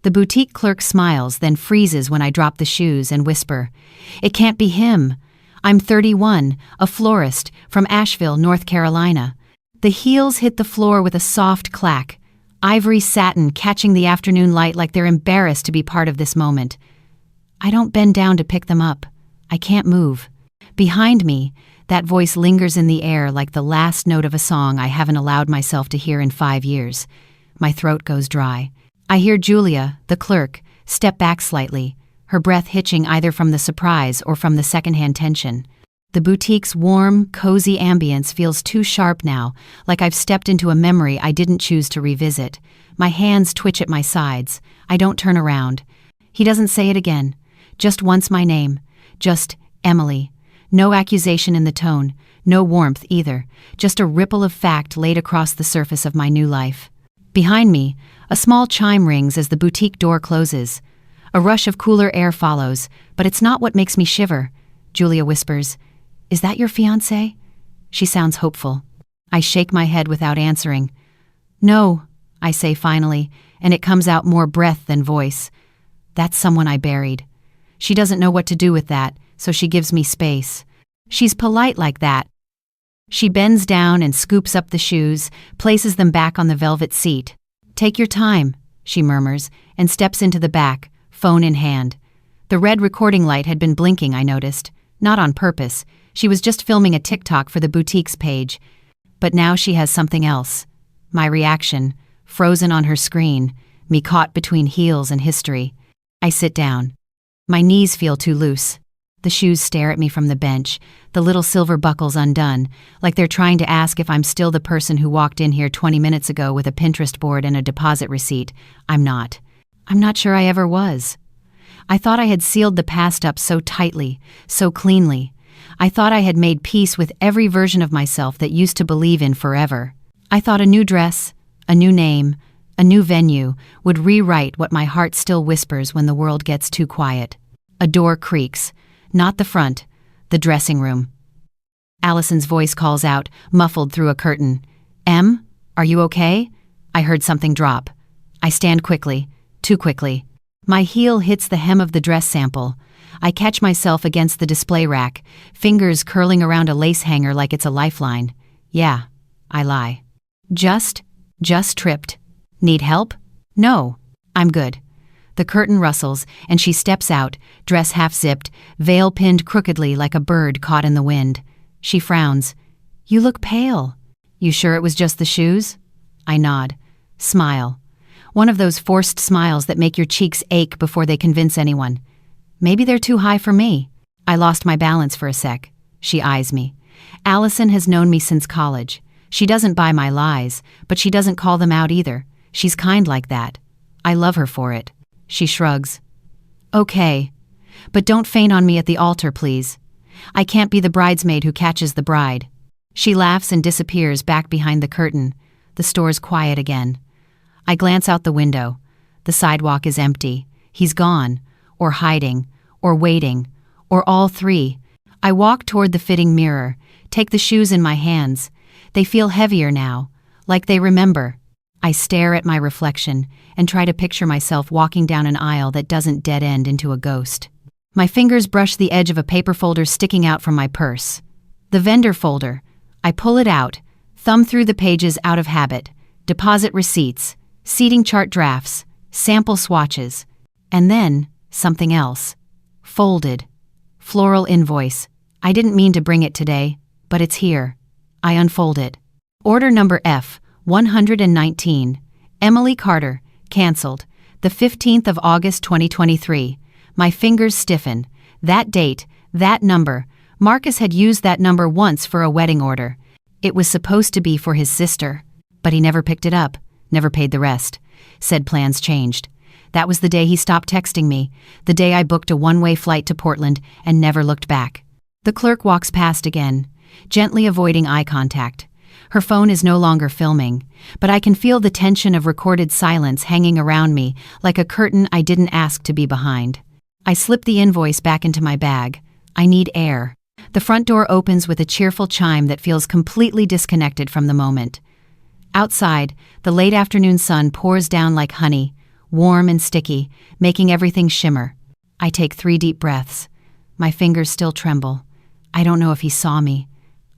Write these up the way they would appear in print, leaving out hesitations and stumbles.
The boutique clerk smiles, then freezes when I drop the shoes and whisper, "It can't be him. I'm 31, a florist from Asheville, North Carolina." The heels hit the floor with a soft clack, ivory satin catching the afternoon light like they're embarrassed to be part of this moment. I don't bend down to pick them up. I can't move. Behind me, that voice lingers in the air like the last note of a song I haven't allowed myself to hear in 5 years. My throat goes dry. I hear Julia, the clerk, step back slightly, her breath hitching either from the surprise or from the secondhand tension. The boutique's warm, cozy ambience feels too sharp now, like I've stepped into a memory I didn't choose to revisit. My hands twitch at my sides. I don't turn around. He doesn't say it again. Just once my name. Just Emily. No accusation in the tone, no warmth either, just a ripple of fact laid across the surface of my new life. Behind me, a small chime rings as the boutique door closes. A rush of cooler air follows, but it's not what makes me shiver. Julia whispers, "Is that your fiancé?" She sounds hopeful. I shake my head without answering. "No," I say finally, and it comes out more breath than voice. "That's someone I buried." She doesn't know what to do with that, so she gives me space. She's polite like that. She bends down and scoops up the shoes, places them back on the velvet seat. "Take your time," she murmurs, and steps into the back, phone in hand. The red recording light had been blinking, I noticed. Not on purpose. She was just filming a TikTok for the boutique's page. But now she has something else. My reaction, frozen on her screen, me caught between heels and history. I sit down. My knees feel too loose. The shoes stare at me from the bench, the little silver buckles undone, like they're trying to ask if I'm still the person who walked in here 20 minutes ago with a Pinterest board and a deposit receipt. I'm not. I'm not sure I ever was. I thought I had sealed the past up so tightly, so cleanly. I thought I had made peace with every version of myself that used to believe in forever. I thought a new dress, a new name, a new venue would rewrite what my heart still whispers when the world gets too quiet. A door creaks. Not the front, the dressing room. Allison's voice calls out, muffled through a curtain. "Em, are you okay?" I heard something drop. I stand quickly, too quickly. My heel hits the hem of the dress sample. I catch myself against the display rack, fingers curling around a lace hanger like it's a lifeline. Yeah, I lie. Just tripped. Need help? No, I'm good. The curtain rustles, and she steps out, dress half-zipped, veil pinned crookedly like a bird caught in the wind. She frowns. "You look pale." "You sure it was just the shoes?" I nod. Smile. One of those forced smiles that make your cheeks ache before they convince anyone. Maybe they're too high for me. I lost my balance for a sec. She eyes me. Allison has known me since college. She doesn't buy my lies, but she doesn't call them out either. She's kind like that. I love her for it. She shrugs. "Okay, but don't faint on me at the altar, please. I can't be the bridesmaid who catches the bride." She laughs and disappears back behind the curtain. The store's quiet again. I glance out the window. The sidewalk is empty. He's gone, or hiding, or waiting, or all three. I walk toward the fitting mirror, take the shoes in my hands. They feel heavier now, like they remember. I stare at my reflection and try to picture myself walking down an aisle that doesn't dead end into a ghost. My fingers brush the edge of a paper folder sticking out from my purse. The vendor folder. I pull it out, thumb through the pages out of habit. Deposit receipts, seating chart drafts, sample swatches, and then something else. Folded. Floral invoice. I didn't mean to bring it today, but it's here. I unfold it. Order number F. 119. Emily Carter, canceled. The 15th of August 2023. My fingers stiffen. That date, that number. Marcus had used that number once for a wedding order. It was supposed to be for his sister. But he never picked it up, never paid the rest. Said plans changed. That was the day he stopped texting me, the day I booked a one-way flight to Portland and never looked back. The clerk walks past again, gently avoiding eye contact. Her phone is no longer filming, but I can feel the tension of recorded silence hanging around me like a curtain I didn't ask to be behind. I slip the invoice back into my bag. I need air. The front door opens with a cheerful chime that feels completely disconnected from the moment. Outside, the late afternoon sun pours down like honey, warm and sticky, making everything shimmer. I take 3 deep breaths. My fingers still tremble. I don't know if he saw me.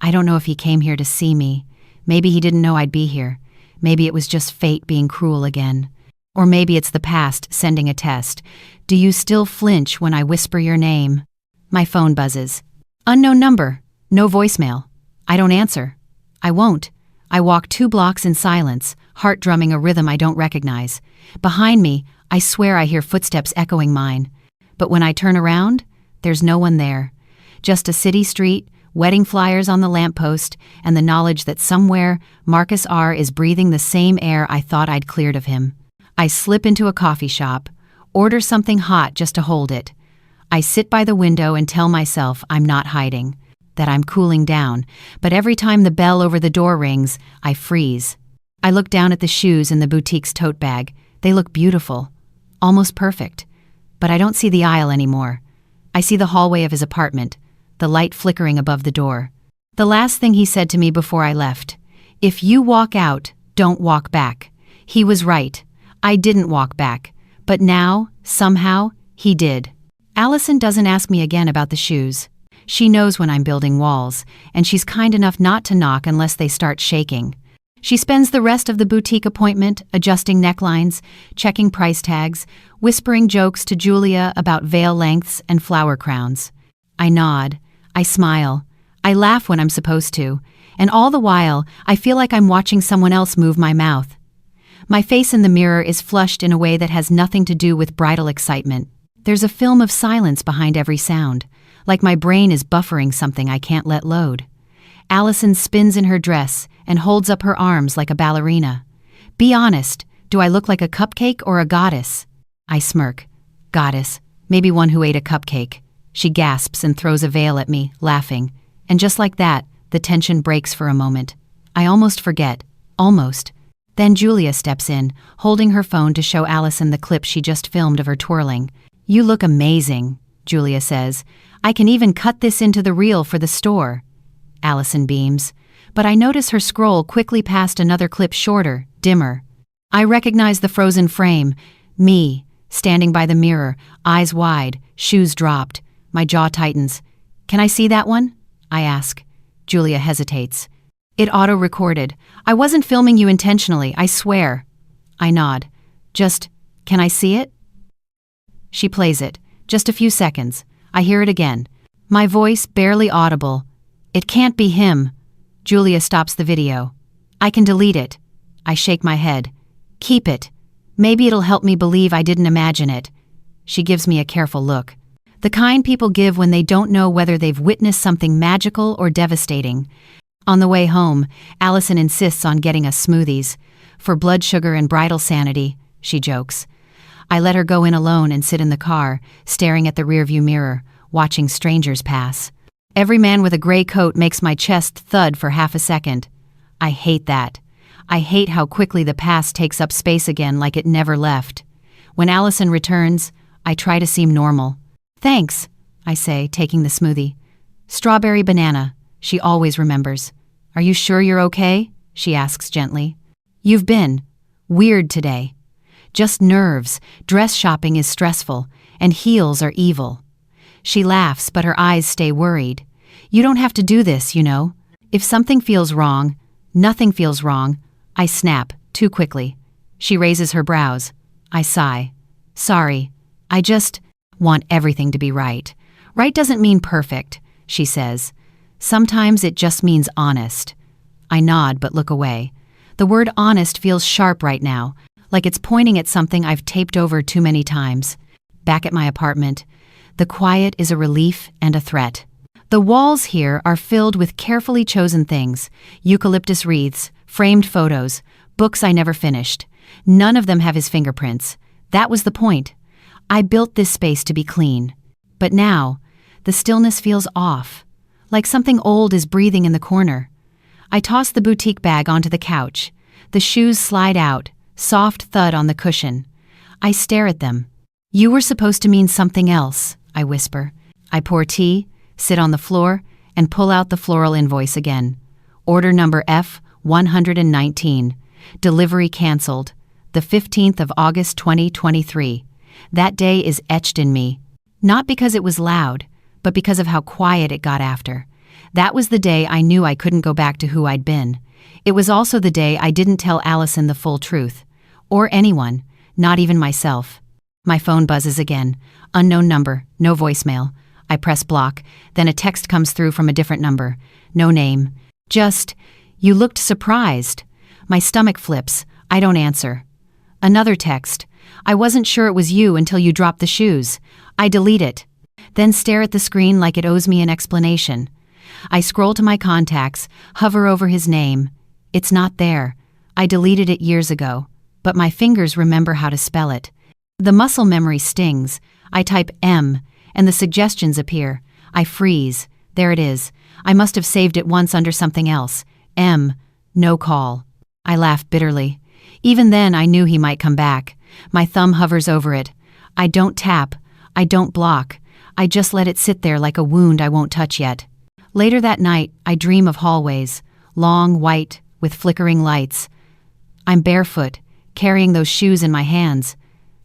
I don't know if he came here to see me. Maybe he didn't know I'd be here. Maybe it was just fate being cruel again. Or maybe it's the past sending a test. Do you still flinch when I whisper your name? My phone buzzes. Unknown number. No voicemail. I don't answer. I won't. I walk 2 blocks in silence, heart drumming a rhythm I don't recognize. Behind me, I swear I hear footsteps echoing mine. But when I turn around, there's no one there. Just a city street, wedding flyers on the lamppost, and the knowledge that somewhere Marcus R. is breathing the same air I thought I'd cleared of him. I slip into a coffee shop, order something hot just to hold it. I sit by the window and tell myself I'm not hiding, that I'm cooling down, but every time the bell over the door rings, I freeze. I look down at the shoes in the boutique's tote bag. They look beautiful, almost perfect. But I don't see the aisle anymore. I see the hallway of his apartment, the light flickering above the door. The last thing he said to me before I left, "If you walk out, don't walk back." He was right. I didn't walk back. But now, somehow, he did. Allison doesn't ask me again about the shoes. She knows when I'm building walls, and she's kind enough not to knock unless they start shaking. She spends the rest of the boutique appointment adjusting necklines, checking price tags, whispering jokes to Julia about veil lengths and flower crowns. I nod. I smile. I laugh when I'm supposed to, and all the while, I feel like I'm watching someone else move my mouth. My face in the mirror is flushed in a way that has nothing to do with bridal excitement. There's a film of silence behind every sound, like my brain is buffering something I can't let load. Allison spins in her dress and holds up her arms like a ballerina. Be honest, do I look like a cupcake or a goddess? I smirk. Goddess, maybe one who ate a cupcake. She gasps and throws a veil at me, laughing. And just like that, the tension breaks for a moment. I almost forget. Almost. Then Julia steps in, holding her phone to show Allison the clip she just filmed of her twirling. "You look amazing," Julia says. "I can even cut this into the reel for the store." Allison beams. But I notice her scroll quickly past another clip shorter, dimmer. I recognize the frozen frame. Me, standing by the mirror, eyes wide, shoes dropped. My jaw tightens. "Can I see that one?" I ask. Julia hesitates. "It auto-recorded. I wasn't filming you intentionally, I swear." I nod. "Just, can I see it?" She plays it. Just a few seconds. I hear it again. My voice barely audible. "It can't be him." Julia stops the video. "I can delete it." I shake my head. "Keep it. Maybe it'll help me believe I didn't imagine it." She gives me a careful look. The kind people give when they don't know whether they've witnessed something magical or devastating. On the way home, Allison insists on getting us smoothies. "For blood sugar and bridal sanity," she jokes. I let her go in alone and sit in the car, staring at the rearview mirror, watching strangers pass. Every man with a gray coat makes my chest thud for half a second. I hate that. I hate how quickly the past takes up space again like it never left. When Allison returns, I try to seem normal. "Thanks," I say, taking the smoothie. "Strawberry banana," she always remembers. "Are you sure you're okay?" she asks gently. "You've been weird today." "Just nerves. Dress shopping is stressful, and heels are evil." She laughs, but her eyes stay worried. "You don't have to do this, you know. If something feels wrong, nothing feels wrong." I snap, too quickly. She raises her brows. I sigh. "Sorry. I just want everything to be right." "Right doesn't mean perfect," she says. "Sometimes it just means honest." I nod but look away. The word honest feels sharp right now, like it's pointing at something I've taped over too many times. Back at my apartment, the quiet is a relief and a threat. The walls here are filled with carefully chosen things: eucalyptus wreaths, framed photos, books I never finished. None of them have his fingerprints. That was the point. I built this space to be clean. But now, the stillness feels off, like something old is breathing in the corner. I toss the boutique bag onto the couch. The shoes slide out, soft thud on the cushion. I stare at them. "You were supposed to mean something else," I whisper. I pour tea, sit on the floor, and pull out the floral invoice again. Order number F119. Delivery canceled. the 15th of August 2023. That day is etched in me. Not because it was loud, but because of how quiet it got after. That was the day I knew I couldn't go back to who I'd been. It was also the day I didn't tell Allison the full truth. Or anyone, not even myself. My phone buzzes again. Unknown number, no voicemail. I press block, then a text comes through from a different number. No name. Just, "You looked surprised." My stomach flips. I don't answer. Another text. "I wasn't sure it was you until you dropped the shoes." I delete it. Then stare at the screen like it owes me an explanation. I scroll to my contacts, hover over his name. It's not there. I deleted it years ago, but my fingers remember how to spell it. The muscle memory stings. I type M, and the suggestions appear. I freeze. There it is. I must have saved it once under something else. M, no call. I laugh bitterly. Even then I knew he might come back. My thumb hovers over it. I don't tap. I don't block. I just let it sit there like a wound I won't touch yet. Later that night, I dream of hallways. Long, white, with flickering lights. I'm barefoot, carrying those shoes in my hands.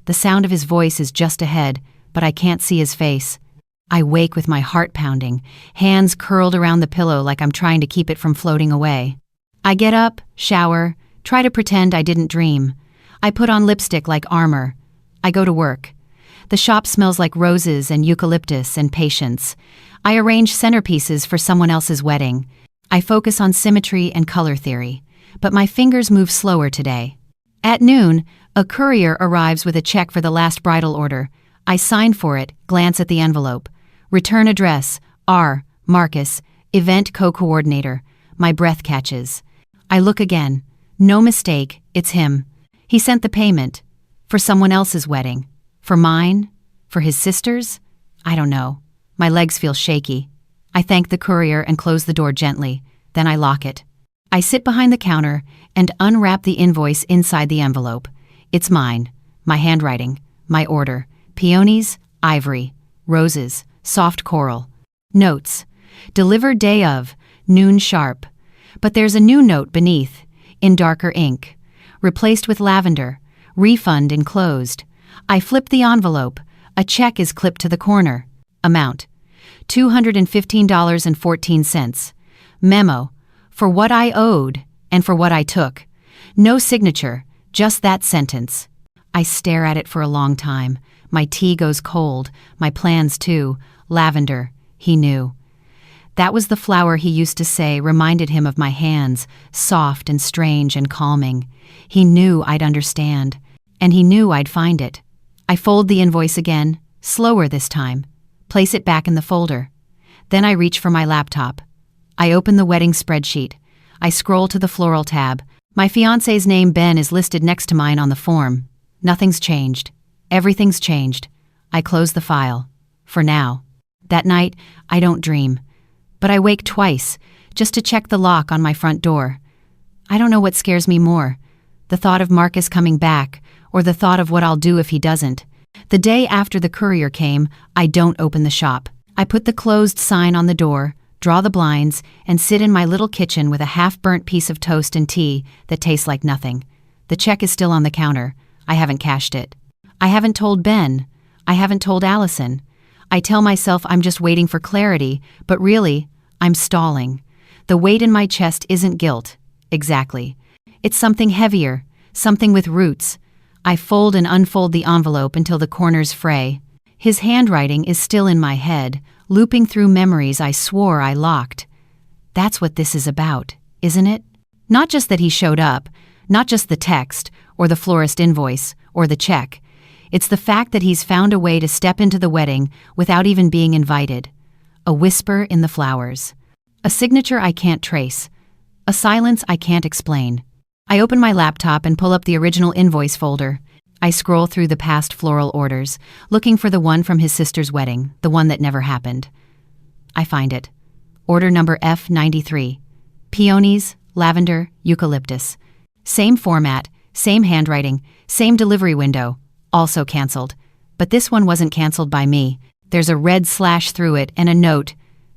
The sound of his voice is just ahead, but I can't see his face. I wake with my heart pounding, hands curled around the pillow like I'm trying to keep it from floating away. I get up, shower, try to pretend I didn't dream. I put on lipstick like armor. I go to work. The shop smells like roses and eucalyptus and patience. I arrange centerpieces for someone else's wedding. I focus on symmetry and color theory, but my fingers move slower today. At noon, a courier arrives with a check for the last bridal order. I sign for it, glance at the envelope. Return address, R. Marcus, event co-coordinator. My breath catches. I look again. No mistake, it's him. He sent the payment. For someone else's wedding. For mine? For his sister's? I don't know. My legs feel shaky. I thank the courier and close the door gently. Then I lock it. I sit behind the counter and unwrap the invoice inside the envelope. It's mine. My handwriting. My order. Peonies, ivory. Roses, soft coral. Notes. Delivered day of, noon sharp. But there's a new note beneath, in darker ink. Replaced with lavender. Refund enclosed. I flip the envelope. A check is clipped to the corner. Amount: $215.14. Memo: for what I owed and for what I took. No signature, just that sentence. I stare at it for a long time. My tea goes cold, my plans too. Lavender, he knew. That was the flower he used to say reminded him of my hands, soft and strange and calming. He knew I'd understand, and he knew I'd find it. I fold the invoice again, slower this time. Place it back in the folder. Then I reach for my laptop. I open the wedding spreadsheet. I scroll to the floral tab. My fiancé's name, Ben, is listed next to mine on the form. Nothing's changed. Everything's changed. I close the file. For now. That night, I don't dream. But I wake twice, just to check the lock on my front door. I don't know what scares me more. The thought of Marcus coming back, or the thought of what I'll do if he doesn't. The day after the courier came, I don't open the shop. I put the closed sign on the door, draw the blinds, and sit in my little kitchen with a half-burnt piece of toast and tea that tastes like nothing. The check is still on the counter. I haven't cashed it. I haven't told Ben. I haven't told Allison. I tell myself I'm just waiting for clarity, but really, I'm stalling. The weight in my chest isn't guilt. Exactly. It's something heavier, something with roots. I fold and unfold the envelope until the corners fray. His handwriting is still in my head, looping through memories I swore I locked. That's what this is about, isn't it? Not just that he showed up, not just the text, or the florist invoice, or the check. It's the fact that he's found a way to step into the wedding without even being invited. A whisper in the flowers. A signature I can't trace. A silence I can't explain. I open my laptop and pull up the original invoice folder. I scroll through the past floral orders, looking for the one from his sister's wedding, the one that never happened. I find it. Order number F93. Peonies, lavender, eucalyptus. Same format, same handwriting, same delivery window. Also canceled. But this one wasn't canceled by me. There's a red slash through it and a note.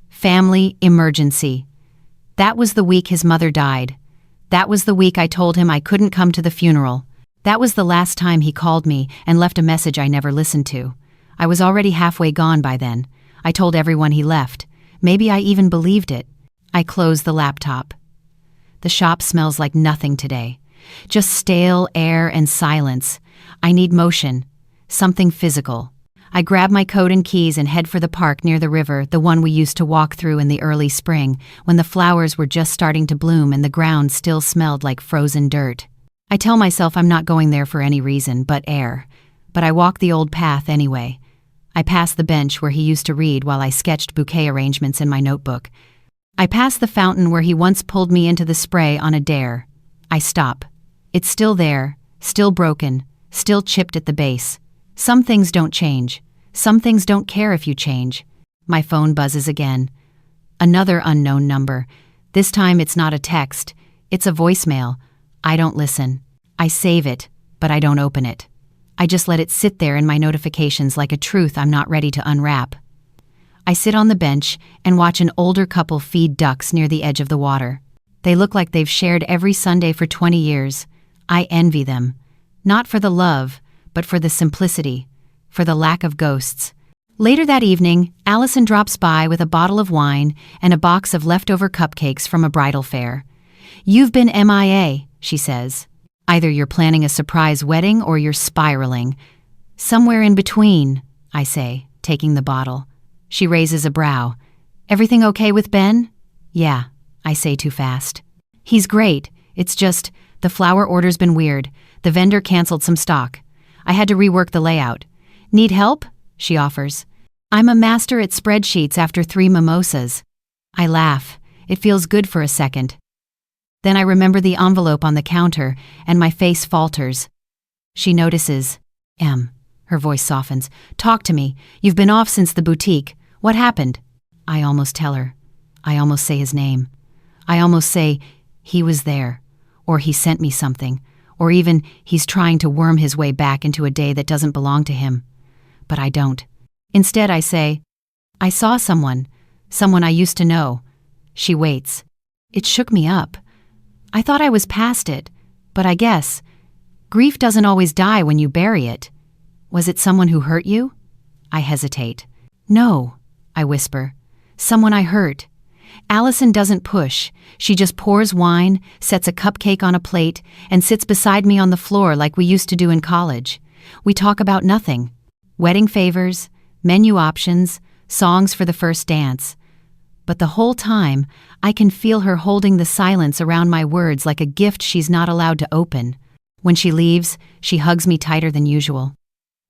Family emergency. That was the week his mother died. That was the week I told him I couldn't come to the funeral. That was the last time he called me and left a message I never listened to. I was already halfway gone by then. I told everyone he left. Maybe I even believed it. I closed the laptop. The shop smells like nothing today. Just stale air and silence. I need motion. Something physical. I grab my coat and keys and head for the park near the river, the one we used to walk through in the early spring, when the flowers were just starting to bloom and the ground still smelled like frozen dirt. I tell myself I'm not going there for any reason but air, but I walk the old path anyway. I pass the bench where he used to read while I sketched bouquet arrangements in my notebook. I pass the fountain where he once pulled me into the spray on a dare. I stop. It's still there, still broken, still chipped at the base. Some things don't change. Some things don't care if you change. My phone buzzes again. Another unknown number. This time it's not a text. It's a voicemail. I don't listen. I save it, but I don't open it. I just let it sit there in my notifications like a truth I'm not ready to unwrap. I sit on the bench and watch an older couple feed ducks near the edge of the water. They look like they've shared every Sunday for 20 years. I envy them. Not for the love, but for the simplicity, for the lack of ghosts. Later that evening, Allison drops by with a bottle of wine and a box of leftover cupcakes from a bridal fair. "You've been MIA," she says. "Either you're planning a surprise wedding or you're spiraling." "Somewhere in between," I say, taking the bottle. She raises a brow. "Everything okay with Ben?" "Yeah," I say too fast. "He's great. It's just, the flower order's been weird. The vendor canceled some stock. I had to rework the layout." "Need help?" she offers. "I'm a master at spreadsheets after 3 mimosas." I laugh. It feels good for a second. Then I remember the envelope on the counter, and my face falters. She notices. Her voice softens. "Talk to me. You've been off since the boutique. What happened?" I almost tell her. I almost say his name. I almost say, he was there, or he sent me something, or even he's trying to worm his way back into a day that doesn't belong to him. But I don't. Instead, I say, "I saw someone I used to know." She waits. It shook me up. I thought I was past it, but I guess grief doesn't always die when you bury it. "Was it someone who hurt you?" I hesitate. "No," I whisper. "Someone I hurt." Allison doesn't push. She just pours wine, sets a cupcake on a plate, and sits beside me on the floor like we used to do in college. We talk about nothing. Wedding favors, menu options, songs for the first dance. But the whole time, I can feel her holding the silence around my words like a gift she's not allowed to open. When she leaves, she hugs me tighter than usual.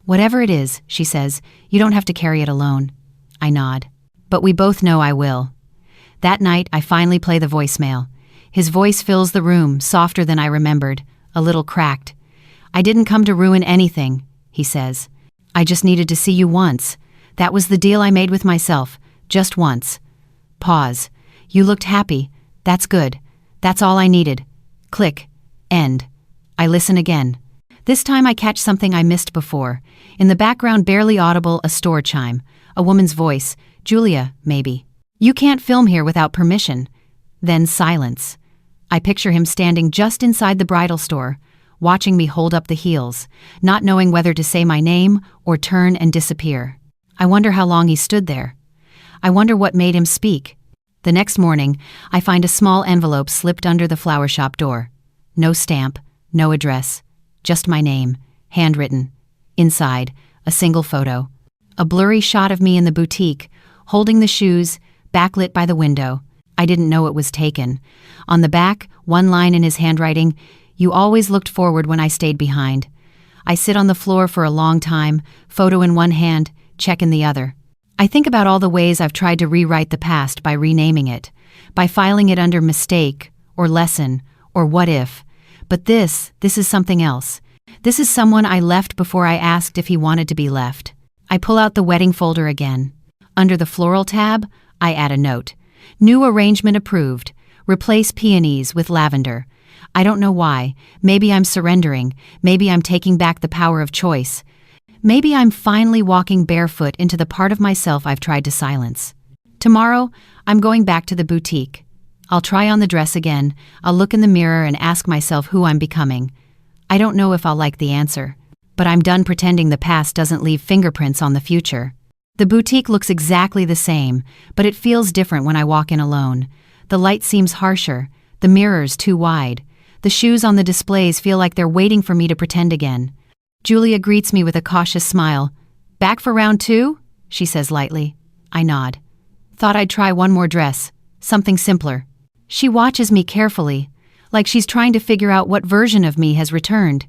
"Whatever it is," she says, "you don't have to carry it alone." I nod. But we both know I will. That night, I finally play the voicemail. His voice fills the room, softer than I remembered, a little cracked. "I didn't come to ruin anything," he says. "I just needed to see you once. That was the deal I made with myself, just once." Pause. "You looked happy. That's good. That's all I needed." Click. End. I listen again. This time I catch something I missed before. In the background, barely audible, a store chime. A woman's voice. "Julia, maybe. You can't film here without permission." Then silence. I picture him standing just inside the bridal store, watching me hold up the heels, not knowing whether to say my name or turn and disappear. I wonder how long he stood there. I wonder what made him speak. The next morning, I find a small envelope slipped under the flower shop door. No stamp, no address, just my name, handwritten. Inside, a single photo. A blurry shot of me in the boutique, holding the shoes, backlit by the window. I didn't know it was taken. On the back, one line in his handwriting, "You always looked forward when I stayed behind." I sit on the floor for a long time, photo in one hand, check in the other. I think about all the ways I've tried to rewrite the past by renaming it, by filing it under mistake, or lesson, or what if. But this is something else. This is someone I left before I asked if he wanted to be left. I pull out the wedding folder again. Under the floral tab, I add a note. "New arrangement approved. Replace peonies with lavender." I don't know why. Maybe I'm surrendering. Maybe I'm taking back the power of choice. Maybe I'm finally walking barefoot into the part of myself I've tried to silence. Tomorrow, I'm going back to the boutique. I'll try on the dress again. I'll look in the mirror and ask myself who I'm becoming. I don't know if I'll like the answer, but I'm done pretending the past doesn't leave fingerprints on the future. The boutique looks exactly the same, but it feels different when I walk in alone. The light seems harsher, the mirrors too wide. The shoes on the displays feel like they're waiting for me to pretend again. Julia greets me with a cautious smile. "Back for round 2?" she says lightly. I nod. "Thought I'd try one more dress, something simpler." She watches me carefully, like she's trying to figure out what version of me has returned.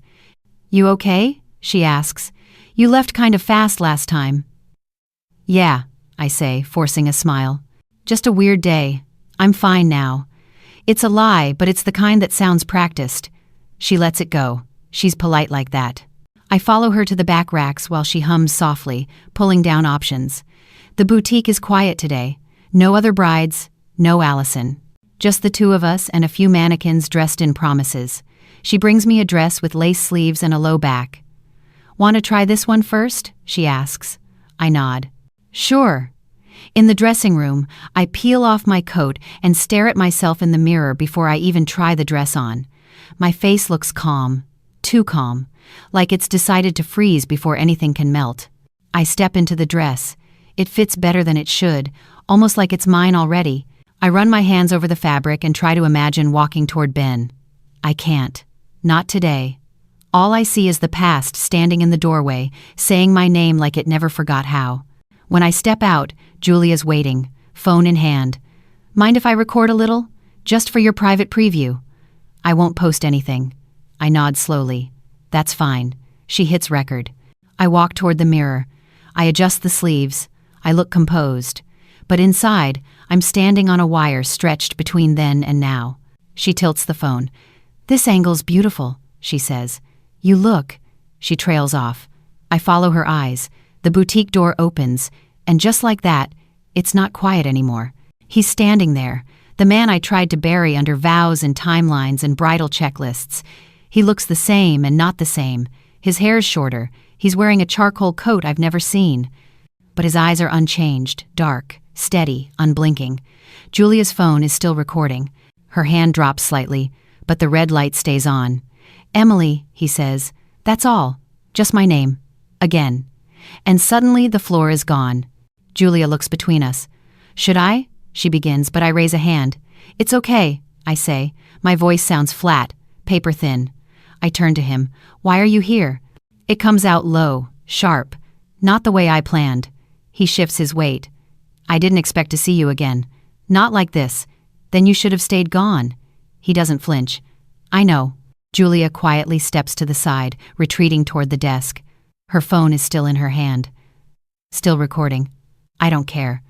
"You okay?" she asks. "You left kind of fast last time." "Yeah," I say, forcing a smile. "Just a weird day. I'm fine now." It's a lie, but it's the kind that sounds practiced. She lets it go. She's polite like that. I follow her to the back racks while she hums softly, pulling down options. The boutique is quiet today. No other brides, no Allison. Just the two of us and a few mannequins dressed in promises. She brings me a dress with lace sleeves and a low back. "Want to try this one first?" she asks. I nod. "Sure." In the dressing room, I peel off my coat and stare at myself in the mirror before I even try the dress on. My face looks calm, too calm, like it's decided to freeze before anything can melt. I step into the dress. It fits better than it should, almost like it's mine already. I run my hands over the fabric and try to imagine walking toward Ben. I can't. Not today. All I see is the past standing in the doorway, saying my name like it never forgot how. When I step out, Julia's waiting, phone in hand. "Mind if I record a little? Just for your private preview." "I won't post anything." I nod slowly. "That's fine." She hits record. I walk toward the mirror. I adjust the sleeves. I look composed. But inside, I'm standing on a wire stretched between then and now. She tilts the phone. "This angle's beautiful," she says. "You look." She trails off. I follow her eyes. The boutique door opens, and just like that, it's not quiet anymore. He's standing there, the man I tried to bury under vows and timelines and bridal checklists. He looks the same and not the same. His hair's shorter. He's wearing a charcoal coat I've never seen. But his eyes are unchanged, dark, steady, unblinking. Julia's phone is still recording. Her hand drops slightly, but the red light stays on. "Emily," he says. "That's all. Just my name. Again." And suddenly the floor is gone. Julia looks between us. "Should I?" she begins, but I raise a hand. "It's okay," I say. My voice sounds flat, paper thin. I turn to him. "Why are you here?" It comes out low, sharp, not the way I planned. He shifts his weight. "I didn't expect to see you again. Not like this. Then you should have stayed gone." He doesn't flinch. "I know." Julia quietly steps to the side, retreating toward the desk. Her phone is still in her hand. Still recording. I don't care.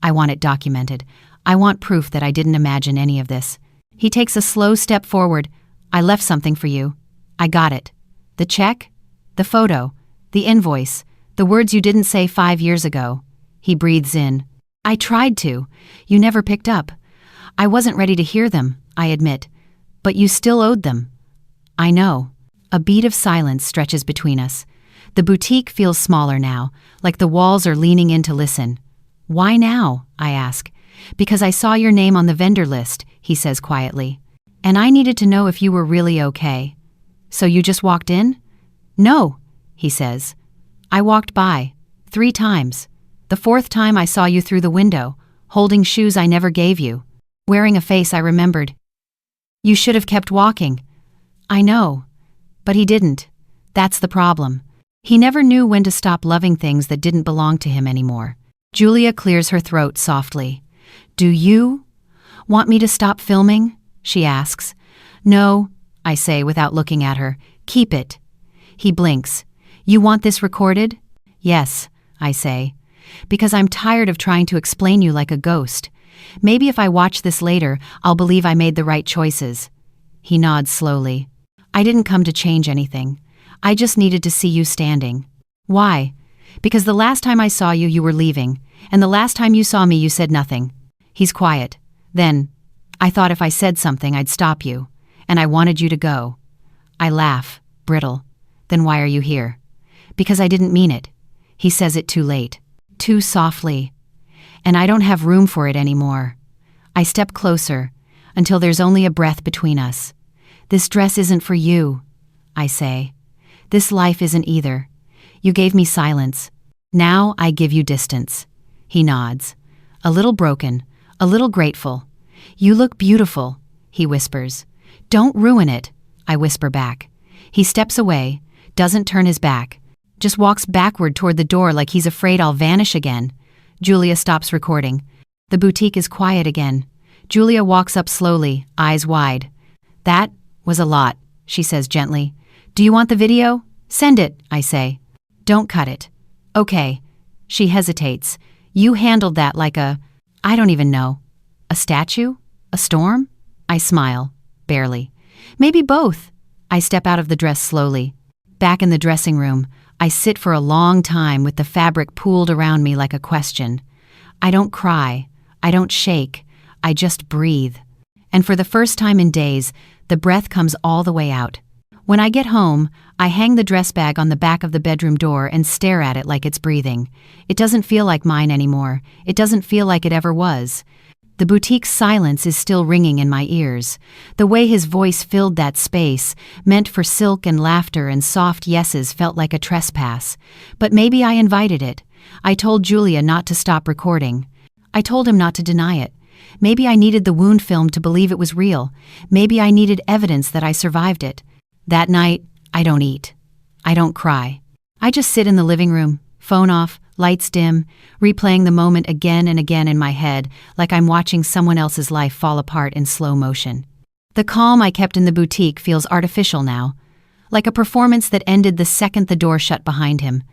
I want it documented. I want proof that I didn't imagine any of this. He takes a slow step forward. "I left something for you." "I got it." "The check?" "The photo. The invoice. The words you didn't say 5 years ago." He breathes in. "I tried to. You never picked up. I wasn't ready to hear them, I admit. But you still owed them." "I know." A beat of silence stretches between us. The boutique feels smaller now, like the walls are leaning in to listen. "Why now?" I ask. "Because I saw your name on the vendor list," he says quietly. "And I needed to know if you were really okay." "So you just walked in?" "No," he says. "I walked by. 3 times. The 4th time I saw you through the window, holding shoes I never gave you, wearing a face I remembered. You should have kept walking." "I know." But he didn't. That's the problem. He never knew when to stop loving things that didn't belong to him anymore. Julia clears her throat softly. "Do you want me to stop filming?" she asks. "No," I say without looking at her. "Keep it." He blinks. "You want this recorded?" "Yes," I say. "Because I'm tired of trying to explain you like a ghost. Maybe if I watch this later, I'll believe I made the right choices." He nods slowly. "I didn't come to change anything. I just needed to see you standing." "Why?" "Because the last time I saw you, you were leaving, and the last time you saw me, you said nothing." He's quiet. Then, "I thought if I said something, I'd stop you, and I wanted you to go." I laugh, brittle. "Then why are you here?" "Because I didn't mean it." He says it too late, too softly. "And I don't have room for it anymore." I step closer, until there's only a breath between us. "This dress isn't for you." I say. This life isn't either. You gave me silence. Now I give you distance. He nods. A little broken, a little grateful. You look beautiful, he whispers. Don't ruin it, I whisper back. He steps away, doesn't turn his back, just walks backward toward the door like he's afraid I'll vanish again. Julia stops recording. The boutique is quiet again. Julia walks up slowly, eyes wide. That was a lot, she says gently. Do you want the video? Send it, I say. Don't cut it. Okay. She hesitates. You handled that like I don't even know. A statue? A storm? I smile. Barely. Maybe both. I step out of the dress slowly. Back in the dressing room, I sit for a long time with the fabric pooled around me like a question. I don't cry. I don't shake. I just breathe. And for the first time in days, the breath comes all the way out. When I get home, I hang the dress bag on the back of the bedroom door and stare at it like it's breathing. It doesn't feel like mine anymore. It doesn't feel like it ever was. The boutique's silence is still ringing in my ears. The way his voice filled that space, meant for silk and laughter and soft yeses, felt like a trespass. But maybe I invited it. I told Julia not to stop recording. I told him not to deny it. Maybe I needed the wound film to believe it was real. Maybe I needed evidence that I survived it. That night, I don't eat. I don't cry. I just sit in the living room, phone off, lights dim, replaying the moment again and again in my head, like I'm watching someone else's life fall apart in slow motion. The calm I kept in the boutique feels artificial now, like a performance that ended the second the door shut behind him.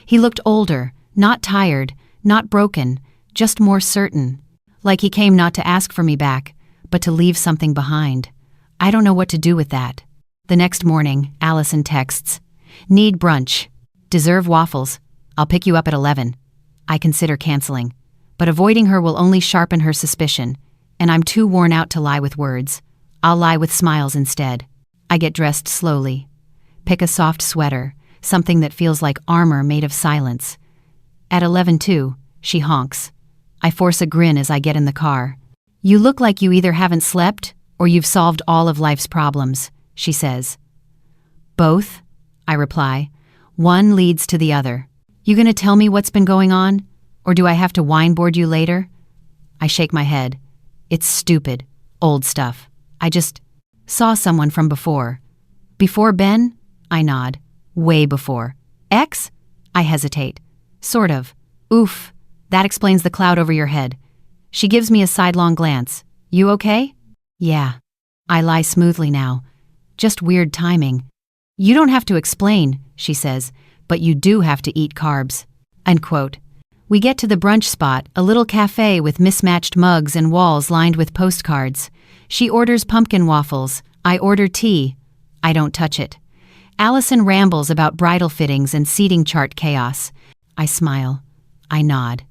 He looked older, not tired, not broken, just more certain. Like he came not to ask for me back, but to leave something behind. I don't know what to do with that. The next morning, Allison texts, "Need brunch. Deserve waffles. I'll pick you up at 11. I consider canceling. But avoiding her will only sharpen her suspicion, and I'm too worn out to lie with words. I'll lie with smiles instead. I get dressed slowly. Pick a soft sweater, something that feels like armor made of silence. At 11:02, she honks. I force a grin as I get in the car. You look like you either haven't slept or you've solved all of life's problems, she says. Both, I reply. One leads to the other. You gonna tell me what's been going on? Or do I have to wineboard you later? I shake my head. It's stupid, old stuff. I just saw someone from before. Before Ben? I nod. Way before. Ex? I hesitate. Sort of. Oof. That explains the cloud over your head. She gives me a sidelong glance. You okay? Yeah. I lie smoothly now. Just weird timing. You don't have to explain, she says, but you do have to eat carbs. Unquote. We get to the brunch spot, a little cafe with mismatched mugs and walls lined with postcards. She orders pumpkin waffles. I order tea. I don't touch it. Allison rambles about bridal fittings and seating chart chaos. I smile. I nod.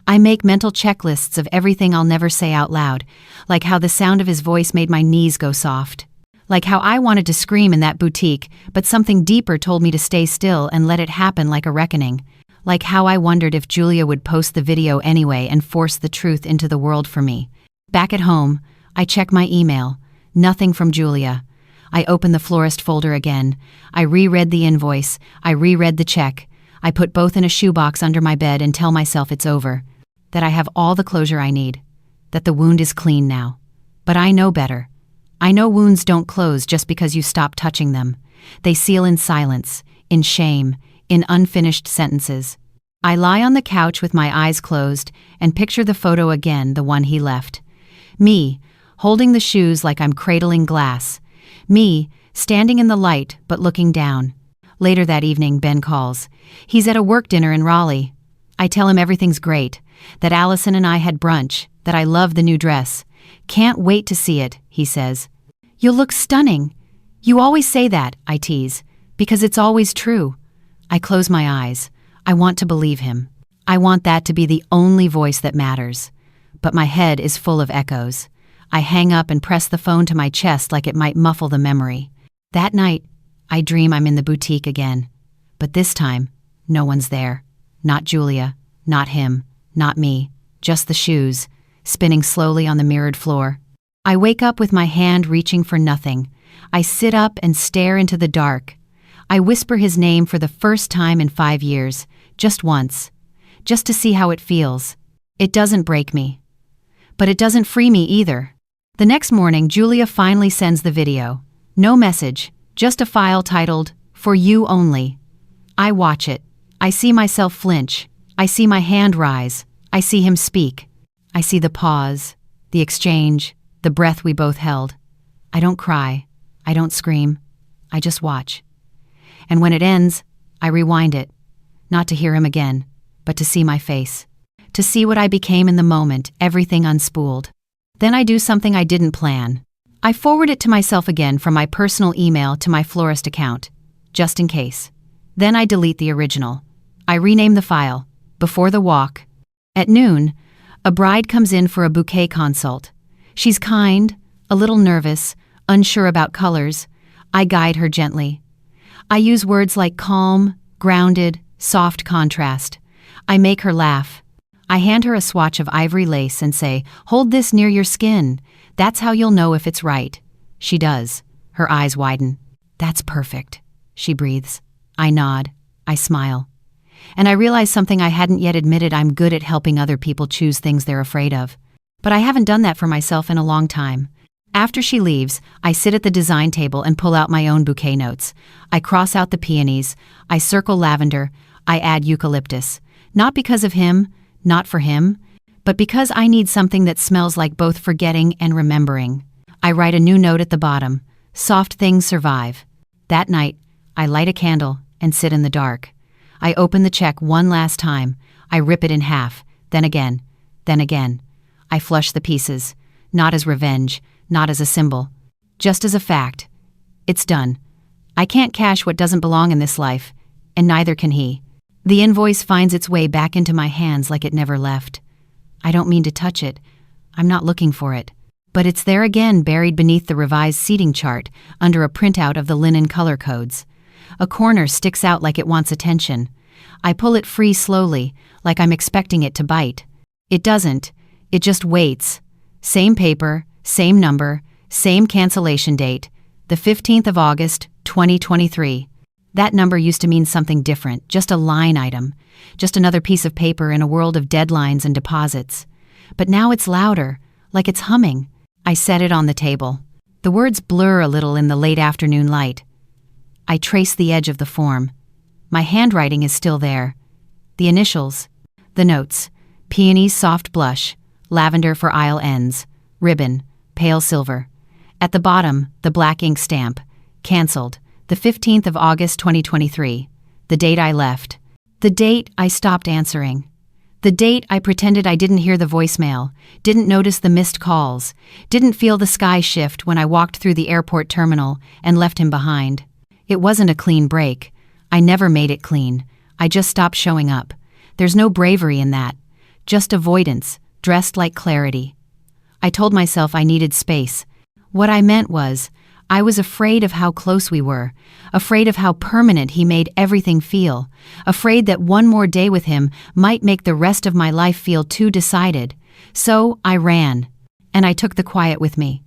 I make mental checklists of everything I'll never say out loud, like how the sound of his voice made my knees go soft. Like how I wanted to scream in that boutique, but something deeper told me to stay still and let it happen like a reckoning. Like how I wondered if Julia would post the video anyway and force the truth into the world for me. Back at home, I check my email. Nothing from Julia. I open the florist folder again. I reread the invoice. I reread the check. I put both in a shoebox under my bed and tell myself it's over. That I have all the closure I need. That the wound is clean now. But I know better. I know wounds don't close just because you stop touching them. They seal in silence, in shame, in unfinished sentences. I lie on the couch with my eyes closed and picture the photo again, the one he left. Me, holding the shoes like I'm cradling glass. Me, standing in the light but looking down. Later that evening, Ben calls. He's at a work dinner in Raleigh. I tell him everything's great, that Allison and I had brunch, that I love the new dress. Can't wait to see it, he says. You'll look stunning. You always say that, I tease, because it's always true. I close my eyes. I want to believe him. I want that to be the only voice that matters. But my head is full of echoes. I hang up and press the phone to my chest like it might muffle the memory. That night, I dream I'm in the boutique again. But this time, no one's there. Not Julia, not him, not me, just the shoes, spinning slowly on the mirrored floor. I wake up with my hand reaching for nothing, I sit up and stare into the dark. I whisper his name for the first time in 5 years, just once, just to see how it feels. It doesn't break me. But it doesn't free me either. The next morning, Julia finally sends the video. No message, just a file titled, "For You Only." I watch it. I see myself flinch. I see my hand rise. I see him speak. I see the pause, the exchange, the breath we both held. I don't cry. I don't scream. I just watch. And when it ends, I rewind it. Not to hear him again, but to see my face. To see what I became in the moment, everything unspooled. Then I do something I didn't plan. I forward it to myself again from my personal email to my florist account, just in case. Then I delete the original. I rename the file, Before the Walk. At noon, a bride comes in for a bouquet consult. She's kind, a little nervous, unsure about colors. I guide her gently. I use words like calm, grounded, soft contrast. I make her laugh. I hand her a swatch of ivory lace and say, "Hold this near your skin. That's how you'll know if it's right." She does. Her eyes widen. "That's perfect," she breathes. I nod. I smile. And I realize something I hadn't yet admitted: I'm good at helping other people choose things they're afraid of. But I haven't done that for myself in a long time. After she leaves, I sit at the design table and pull out my own bouquet notes. I cross out the peonies. I circle lavender. I add eucalyptus. Not because of him, not for him, but because I need something that smells like both forgetting and remembering. I write a new note at the bottom: soft things survive. That night, I light a candle and sit in the dark. I open the check one last time. I rip it in half, then again, then again. I flush the pieces, not as revenge, not as a symbol, just as a fact. It's done. I can't cash what doesn't belong in this life, and neither can he. The invoice finds its way back into my hands like it never left. I don't mean to touch it. I'm not looking for it. But it's there again, buried beneath the revised seating chart, under a printout of the linen color codes. A corner sticks out like it wants attention. I pull it free slowly, like I'm expecting it to bite. It doesn't. It just waits. Same paper, same number, same cancellation date, the 15th of August, 2023. That number used to mean something different, just a line item, just another piece of paper in a world of deadlines and deposits. But now it's louder, like it's humming. I set it on the table. The words blur a little in the late afternoon light. I trace the edge of the form. My handwriting is still there. The initials, the notes: peonies soft blush, lavender for aisle ends, ribbon, pale silver. At the bottom, the black ink stamp, cancelled, the 15th of August 2023, the date I left. The date I stopped answering. The date I pretended I didn't hear the voicemail, didn't notice the missed calls, didn't feel the sky shift when I walked through the airport terminal and left him behind. It wasn't a clean break. I never made it clean. I just stopped showing up. There's no bravery in that. Just avoidance, dressed like clarity. I told myself I needed space. What I meant was, I was afraid of how close we were, afraid of how permanent he made everything feel, afraid that one more day with him might make the rest of my life feel too decided. So I ran, and I took the quiet with me.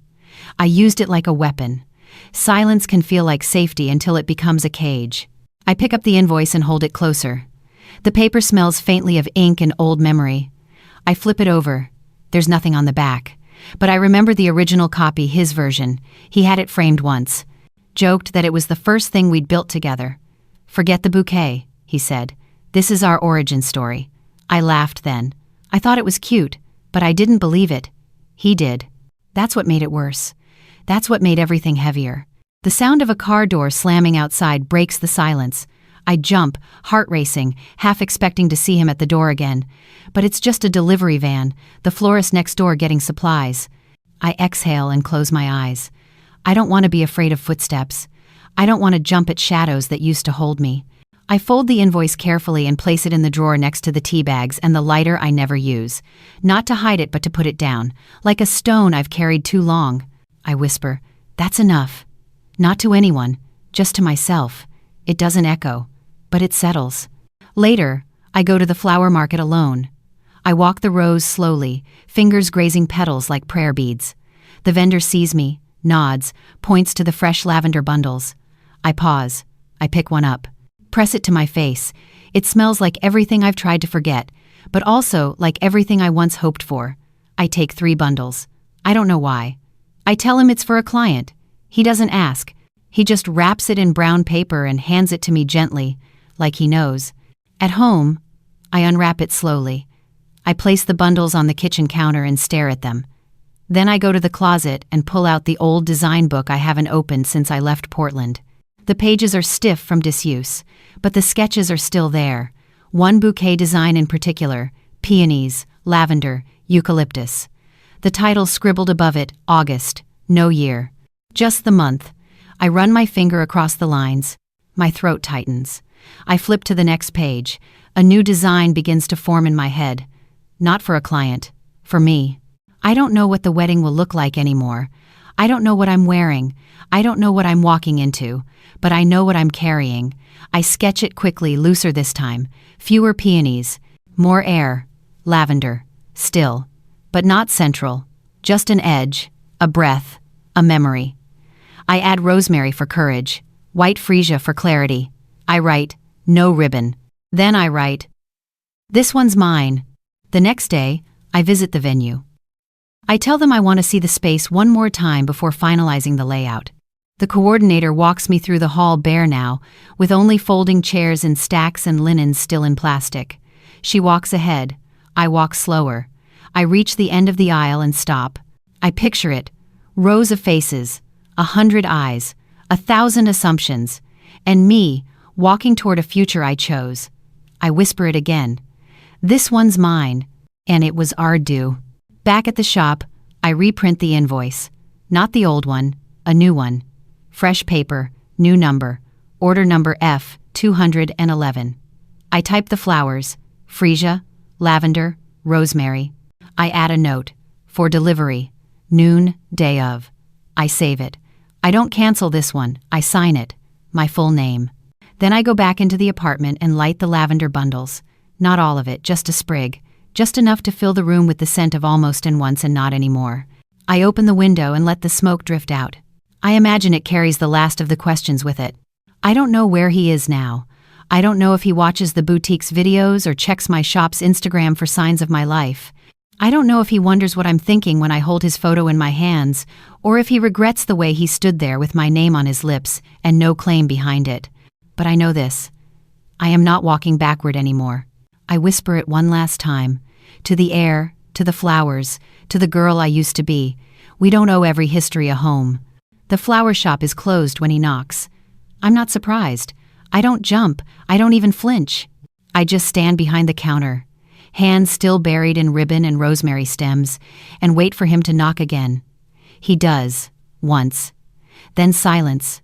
I used it like a weapon. Silence can feel like safety until it becomes a cage. I pick up the invoice and hold it closer. The paper smells faintly of ink and old memory. I flip it over. There's nothing on the back. But I remember the original copy, his version. He had it framed once. Joked that it was the first thing we'd built together. "Forget the bouquet," he said. "This is our origin story." I laughed then. I thought it was cute, but I didn't believe it. He did. That's what made it worse. That's what made everything heavier. The sound of a car door slamming outside breaks the silence. I jump, heart racing, half expecting to see him at the door again. But it's just a delivery van, the florist next door getting supplies. I exhale and close my eyes. I don't want to be afraid of footsteps. I don't want to jump at shadows that used to hold me. I fold the invoice carefully and place it in the drawer next to the tea bags and the lighter I never use. Not to hide it, but to put it down, like a stone I've carried too long. I whisper, "That's enough." Not to anyone, just to myself. It doesn't echo, but it settles. Later, I go to the flower market alone. I walk the rows slowly, fingers grazing petals like prayer beads. The vendor sees me, nods, points to the fresh lavender bundles. I pause. I pick one up. Press it to my face. It smells like everything I've tried to forget, but also like everything I once hoped for. I take 3 bundles. I don't know why. I tell him it's for a client. He doesn't ask. He just wraps it in brown paper and hands it to me gently, like he knows. At home, I unwrap it slowly. I place the bundles on the kitchen counter and stare at them. Then I go to the closet and pull out the old design book I haven't opened since I left Portland. The pages are stiff from disuse, but the sketches are still there. One bouquet design in particular: peonies, lavender, eucalyptus. The title scribbled above it: August, no year. Just the month. I run my finger across the lines. My throat tightens. I flip to the next page. A new design begins to form in my head. Not for a client. For me. I don't know what the wedding will look like anymore. I don't know what I'm wearing. I don't know what I'm walking into. But I know what I'm carrying. I sketch it quickly, looser this time. Fewer peonies. More air. Lavender. Still. But not central. Just an edge. A breath. A memory. I add rosemary for courage. White freesia for clarity. I write, no ribbon. Then I write, this one's mine. The next day, I visit the venue. I tell them I want to see the space one more time before finalizing the layout. The coordinator walks me through the hall bare now, with only folding chairs in stacks and linens still in plastic. She walks ahead. I walk slower. I reach the end of the aisle and stop. I picture it. Rows of faces, 100 eyes, 1,000 assumptions, and me, walking toward a future I chose. I whisper it again. This one's mine, and it was our due. Back at the shop, I reprint the invoice. Not the old one, a new one. Fresh paper, new number, order number F211. I type the flowers: freesia, lavender, rosemary. I add a note: for delivery, noon, day of. I save it. I don't cancel this one, I sign it, my full name. Then I go back into the apartment and light the lavender bundles. Not all of it, just a sprig. Just enough to fill the room with the scent of almost and once and not anymore. I open the window and let the smoke drift out. I imagine it carries the last of the questions with it. I don't know where he is now. I don't know if he watches the boutique's videos or checks my shop's Instagram for signs of my life. I don't know if he wonders what I'm thinking when I hold his photo in my hands, or if he regrets the way he stood there with my name on his lips and no claim behind it. But I know this. I am not walking backward anymore. I whisper it one last time. To the air, to the flowers, to the girl I used to be. We don't owe every history a home. The flower shop is closed when he knocks. I'm not surprised. I don't jump. I don't even flinch. I just stand behind the counter, hands still buried in ribbon and rosemary stems, and wait for him to knock again. He does, once. Then silence.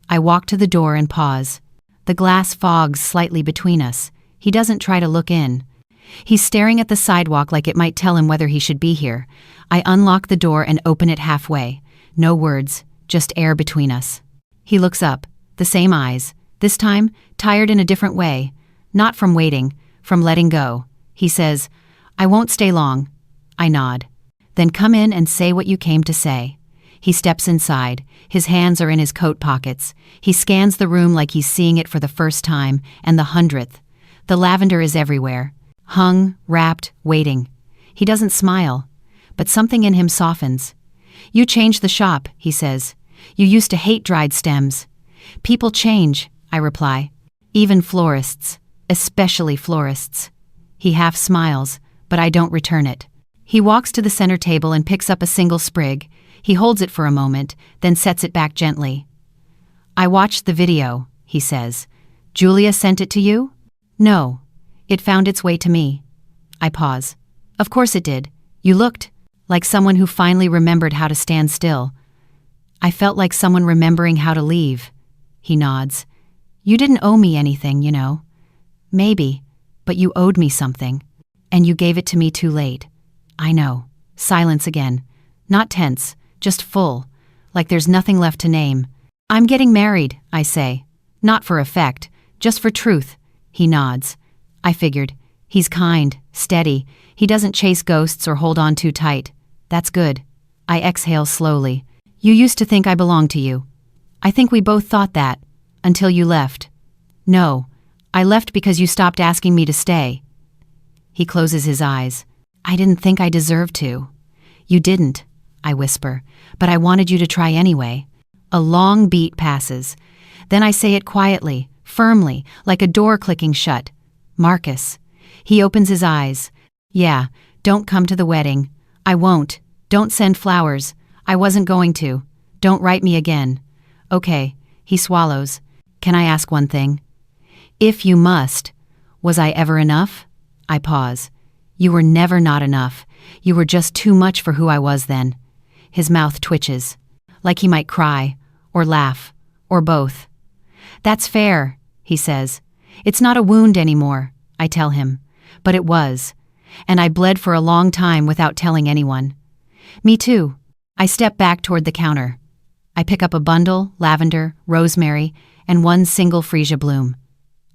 I walk to the door and pause. The glass fogs slightly between us. He doesn't try to look in. He's staring at the sidewalk like it might tell him whether he should be here. I unlock the door and open it halfway. No words, just air between us. He looks up, the same eyes, this time tired in a different way. Not from waiting, from letting go. He says, I won't stay long. I nod. Then come in and say what you came to say. He steps inside. His hands are in his coat pockets. He scans the room like he's seeing it for the first time, and the 100th. The lavender is everywhere. Hung, wrapped, waiting. He doesn't smile, but something in him softens. You changed the shop, he says. You used to hate dried stems. People change, I reply. Even florists, especially florists. He half smiles, but I don't return it. He walks to the center table and picks up a single sprig. He holds it for a moment, then sets it back gently. I watched the video, he says. Julia sent it to you? No. It found its way to me. I pause. Of course it did. You looked like someone who finally remembered how to stand still. I felt like someone remembering how to leave. He nods. You didn't owe me anything, you know. Maybe, but you owed me something. And you gave it to me too late. I know. Silence again. Not tense, just full, like there's nothing left to name. I'm getting married, I say. Not for effect, just for truth. He nods. I figured. He's kind, steady. He doesn't chase ghosts or hold on too tight. That's good. I exhale slowly. You used to think I belonged to you. I think we both thought that, until you left. No, I left because you stopped asking me to stay. He closes his eyes. I didn't think I deserved to. You didn't, I whisper, but I wanted you to try anyway. A long beat passes. Then I say it quietly, firmly, like a door clicking shut. Marcus. He opens his eyes. Yeah, don't come to the wedding. I won't. Don't send flowers. I wasn't going to. Don't write me again. Okay, he swallows. Can I ask one thing? If you must, was I ever enough? I pause. You were never not enough. You were just too much for who I was then. His mouth twitches, like he might cry, or laugh, or both. That's fair, he says. It's not a wound anymore, I tell him. But it was. And I bled for a long time without telling anyone. Me too. I step back toward the counter. I pick up a bundle, lavender, rosemary, and one single freesia bloom.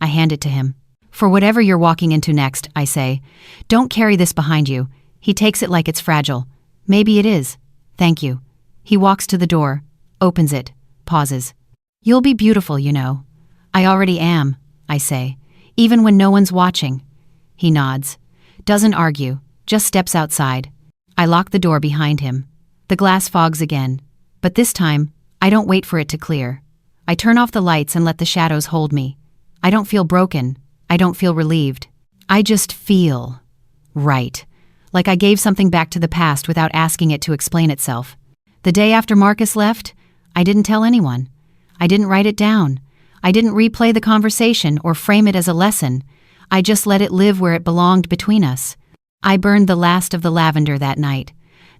I hand it to him. For whatever you're walking into next, I say, don't carry this behind you. He takes it like it's fragile. Maybe it is. Thank you. He walks to the door, opens it, pauses. You'll be beautiful, you know. I already am, I say, even when no one's watching. He nods, doesn't argue, just steps outside. I lock the door behind him. The glass fogs again, but this time, I don't wait for it to clear. I turn off the lights and let the shadows hold me. I don't feel broken. I don't feel relieved. I just feel right. Like I gave something back to the past without asking it to explain itself. The day after Marcus left, I didn't tell anyone. I didn't write it down. I didn't replay the conversation or frame it as a lesson. I just let it live where it belonged between us. I burned the last of the lavender that night.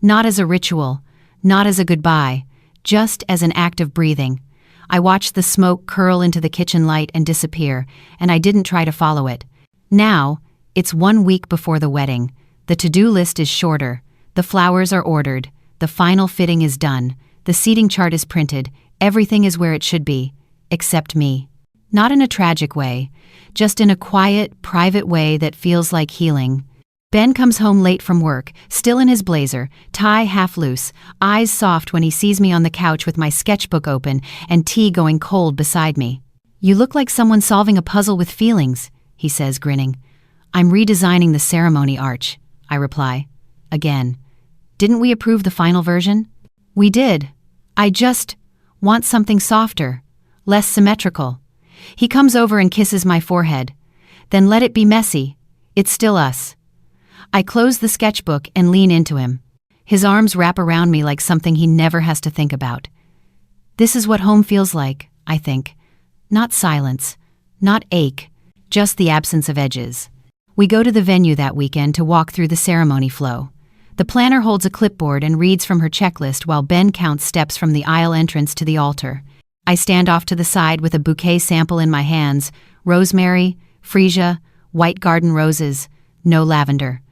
Not as a ritual, not as a goodbye, just as an act of breathing. I watched the smoke curl into the kitchen light and disappear, and I didn't try to follow it. Now, it's 1 week before the wedding. The to-do list is shorter. The flowers are ordered. The final fitting is done. The seating chart is printed. Everything is where it should be, except me. Not in a tragic way, just in a quiet, private way that feels like healing. Ben comes home late from work, still in his blazer, tie half loose, eyes soft when he sees me on the couch with my sketchbook open and tea going cold beside me. You look like someone solving a puzzle with feelings, he says, grinning. I'm redesigning the ceremony arch, I reply. Again. Didn't we approve the final version? We did. I just want something softer, less symmetrical. He comes over and kisses my forehead. Then let it be messy. It's still us. I close the sketchbook and lean into him. His arms wrap around me like something he never has to think about. This is what home feels like, I think. Not silence, not ache, just the absence of edges. We go to the venue that weekend to walk through the ceremony flow. The planner holds a clipboard and reads from her checklist while Ben counts steps from the aisle entrance to the altar. I stand off to the side with a bouquet sample in my hands, rosemary, freesia, white garden roses, no lavender.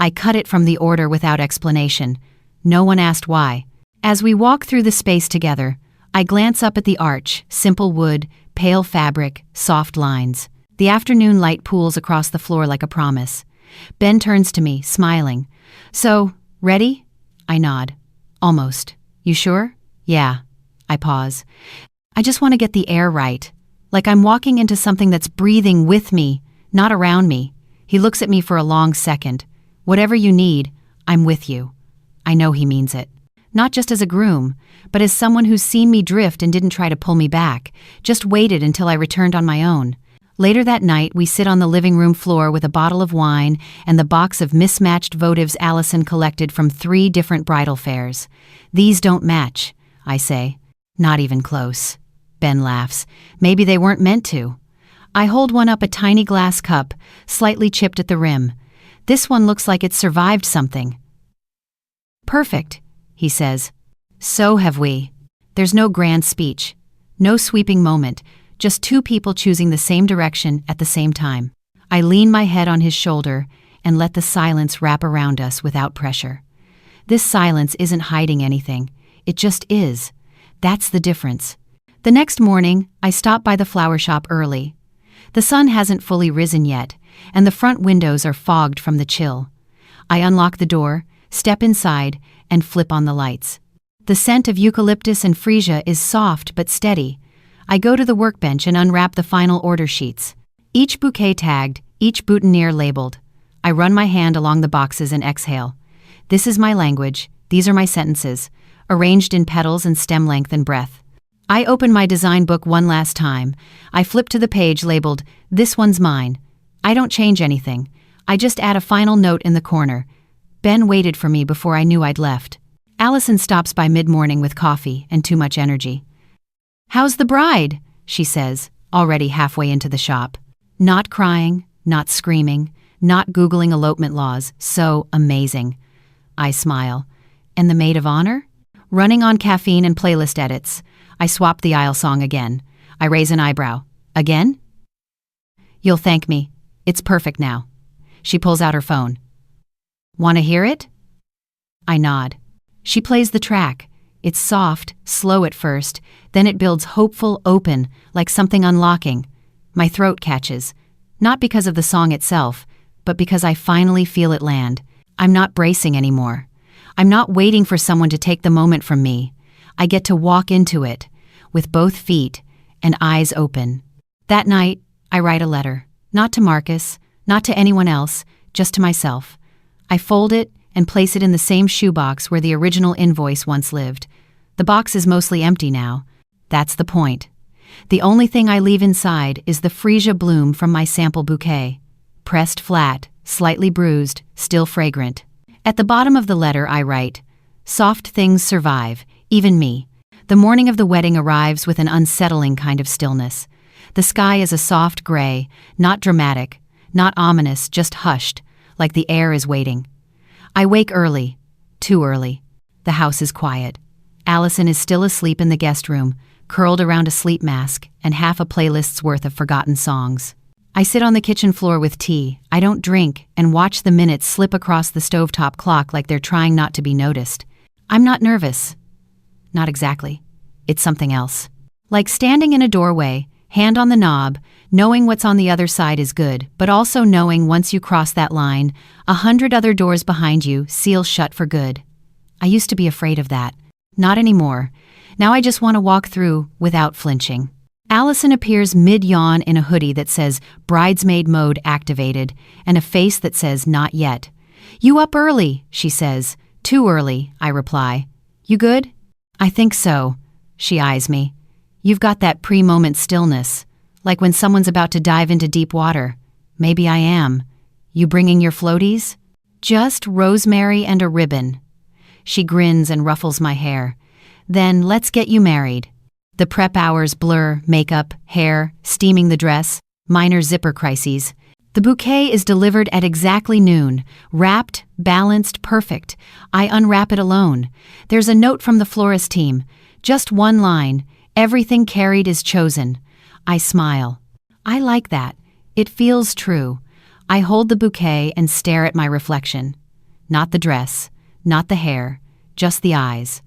I cut it from the order without explanation. No one asked why. As we walk through the space together, I glance up at the arch, simple wood, pale fabric, soft lines. The afternoon light pools across the floor like a promise. Ben turns to me, smiling. So, ready? I nod. Almost. You sure? Yeah. I pause. I just want to get the air right. Like I'm walking into something that's breathing with me, not around me. He looks at me for a long second. Whatever you need, I'm with you. I know he means it. Not just as a groom, but as someone who's seen me drift and didn't try to pull me back, just waited until I returned on my own. Later that night, we sit on the living room floor with a bottle of wine and the box of mismatched votives Allison collected from 3 different bridal fairs. These don't match, I say. Not even close. Ben laughs. Maybe they weren't meant to. I hold one up, a tiny glass cup, slightly chipped at the rim. This one looks like it survived something. Perfect, he says. So have we. There's no grand speech, no sweeping moment, just 2 people choosing the same direction at the same time. I lean my head on his shoulder and let the silence wrap around us without pressure. This silence isn't hiding anything. It just is. That's the difference. The next morning, I stop by the flower shop early. The sun hasn't fully risen yet, and the front windows are fogged from the chill. I unlock the door, step inside, and flip on the lights. The scent of eucalyptus and freesia is soft but steady. I go to the workbench and unwrap the final order sheets. Each bouquet tagged, each boutonniere labeled. I run my hand along the boxes and exhale. This is my language, these are my sentences, arranged in petals and stem length and breadth. I open my design book one last time. I flip to the page labeled, "This one's mine." I don't change anything. I just add a final note in the corner. Ben waited for me before I knew I'd left. Allison stops by mid-morning with coffee and too much energy. "How's the bride?" she says, already halfway into the shop. Not crying, not screaming, not Googling elopement laws. So amazing. I smile. And the maid of honor? Running on caffeine and playlist edits. I swap the aisle song again. I raise an eyebrow. Again? "You'll thank me. It's perfect now." She pulls out her phone. "Want to hear it?" I nod. She plays the track. It's soft, slow at first, then it builds hopeful, open, like something unlocking. My throat catches. Not because of the song itself, but because I finally feel it land. I'm not bracing anymore. I'm not waiting for someone to take the moment from me. I get to walk into it, with both feet and eyes open. That night, I write a letter. Not to Marcus, not to anyone else, just to myself. I fold it and place it in the same shoebox where the original invoice once lived. The box is mostly empty now. That's the point. The only thing I leave inside is the freesia bloom from my sample bouquet. Pressed flat, slightly bruised, still fragrant. At the bottom of the letter I write, "Soft things survive, even me." The morning of the wedding arrives with an unsettling kind of stillness. The sky is a soft gray, not dramatic, not ominous, just hushed, like the air is waiting. I wake early, too early. The house is quiet. Allison is still asleep in the guest room, curled around a sleep mask and half a playlist's worth of forgotten songs. I sit on the kitchen floor with tea, I don't drink, and watch the minutes slip across the stovetop clock like they're trying not to be noticed. I'm not nervous. Not exactly. It's something else. Like standing in a doorway, hand on the knob, knowing what's on the other side is good, but also knowing once you cross that line, 100 other doors behind you seal shut for good. I used to be afraid of that. Not anymore. Now I just want to walk through without flinching. Allison appears mid-yawn in a hoodie that says bridesmaid mode activated and a face that says not yet. "You up early," she says. "Too early," I reply. "You good?" "I think so." She eyes me. "You've got that pre-moment stillness, like when someone's about to dive into deep water. Maybe I am. You bringing your floaties?" "Just rosemary and a ribbon." She grins and ruffles my hair. "Then let's get you married." The prep hours blur, makeup, hair, steaming the dress, minor zipper crises. The bouquet is delivered at exactly noon, wrapped, balanced, perfect. I unwrap it alone. There's a note from the florist team. Just one line, "Everything carried is chosen." I smile. I like that. It feels true. I hold the bouquet and stare at my reflection. Not the dress, not the hair, just the eyes.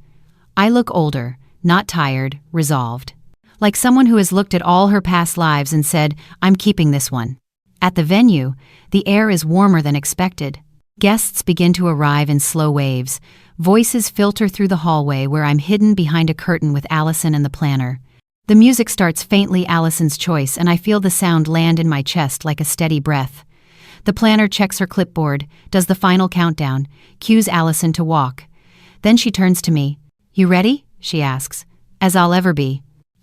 I look older, not tired, resolved. Like someone who has looked at all her past lives and said, "I'm keeping this one." At the venue, the air is warmer than expected. Guests begin to arrive in slow waves. Voices filter through the hallway where I'm hidden behind a curtain with Allison and the planner. The music starts faintly Allison's choice, and I feel the sound land in my chest like a steady breath. The planner checks her clipboard, does the final countdown, cues Allison to walk. Then she turns to me. "You ready?" she asks. "As I'll ever be."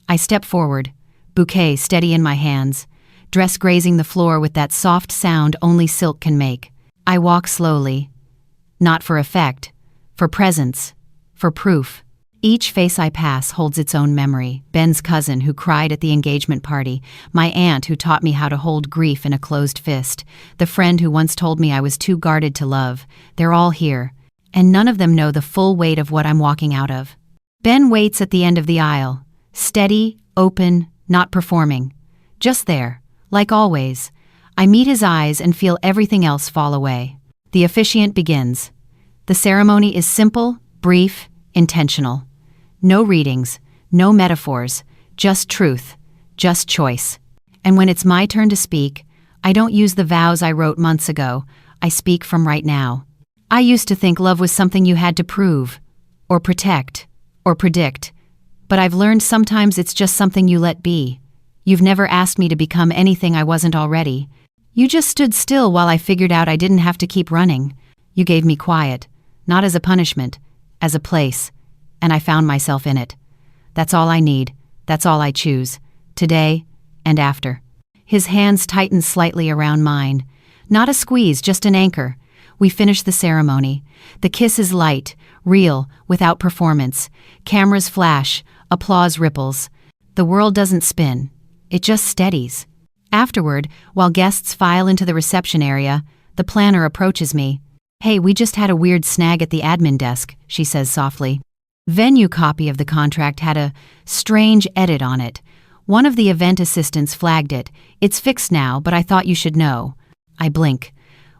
I step forward, bouquet steady in my hands, dress grazing the floor with that soft sound only silk can make. I walk slowly. Not for effect, for presence, for proof. Each face I pass holds its own memory. Ben's cousin who cried at the engagement party, my aunt who taught me how to hold grief in a closed fist, the friend who once told me I was too guarded to love. They're all here, and none of them know the full weight of what I'm walking out of. Ben waits at the end of the aisle, steady, open, not performing. Just there, like always. I meet his eyes and feel everything else fall away. The officiant begins. The ceremony is simple, brief, intentional. No readings, no metaphors, just truth, just choice. And when it's my turn to speak, I don't use the vows I wrote months ago. I speak from right now. I used to think love was something you had to prove, or protect, or predict, but I've learned sometimes it's just something you let be. You've never asked me to become anything I wasn't already. You just stood still while I figured out I didn't have to keep running. You gave me quiet, not as a punishment, as a place, and I found myself in it. That's all I need, that's all I choose, today and after. His hands tightened slightly around mine. Not a squeeze, just an anchor. We finish the ceremony. The kiss is light, real, without performance. Cameras flash, applause ripples. The world doesn't spin. It just steadies. Afterward, while guests file into the reception area, the planner approaches me. "Hey, we just had a weird snag at the admin desk," she says softly. Venue copy of the contract had a strange edit on it. One of the event assistants flagged it. "It's fixed now, but I thought you should know." I blink.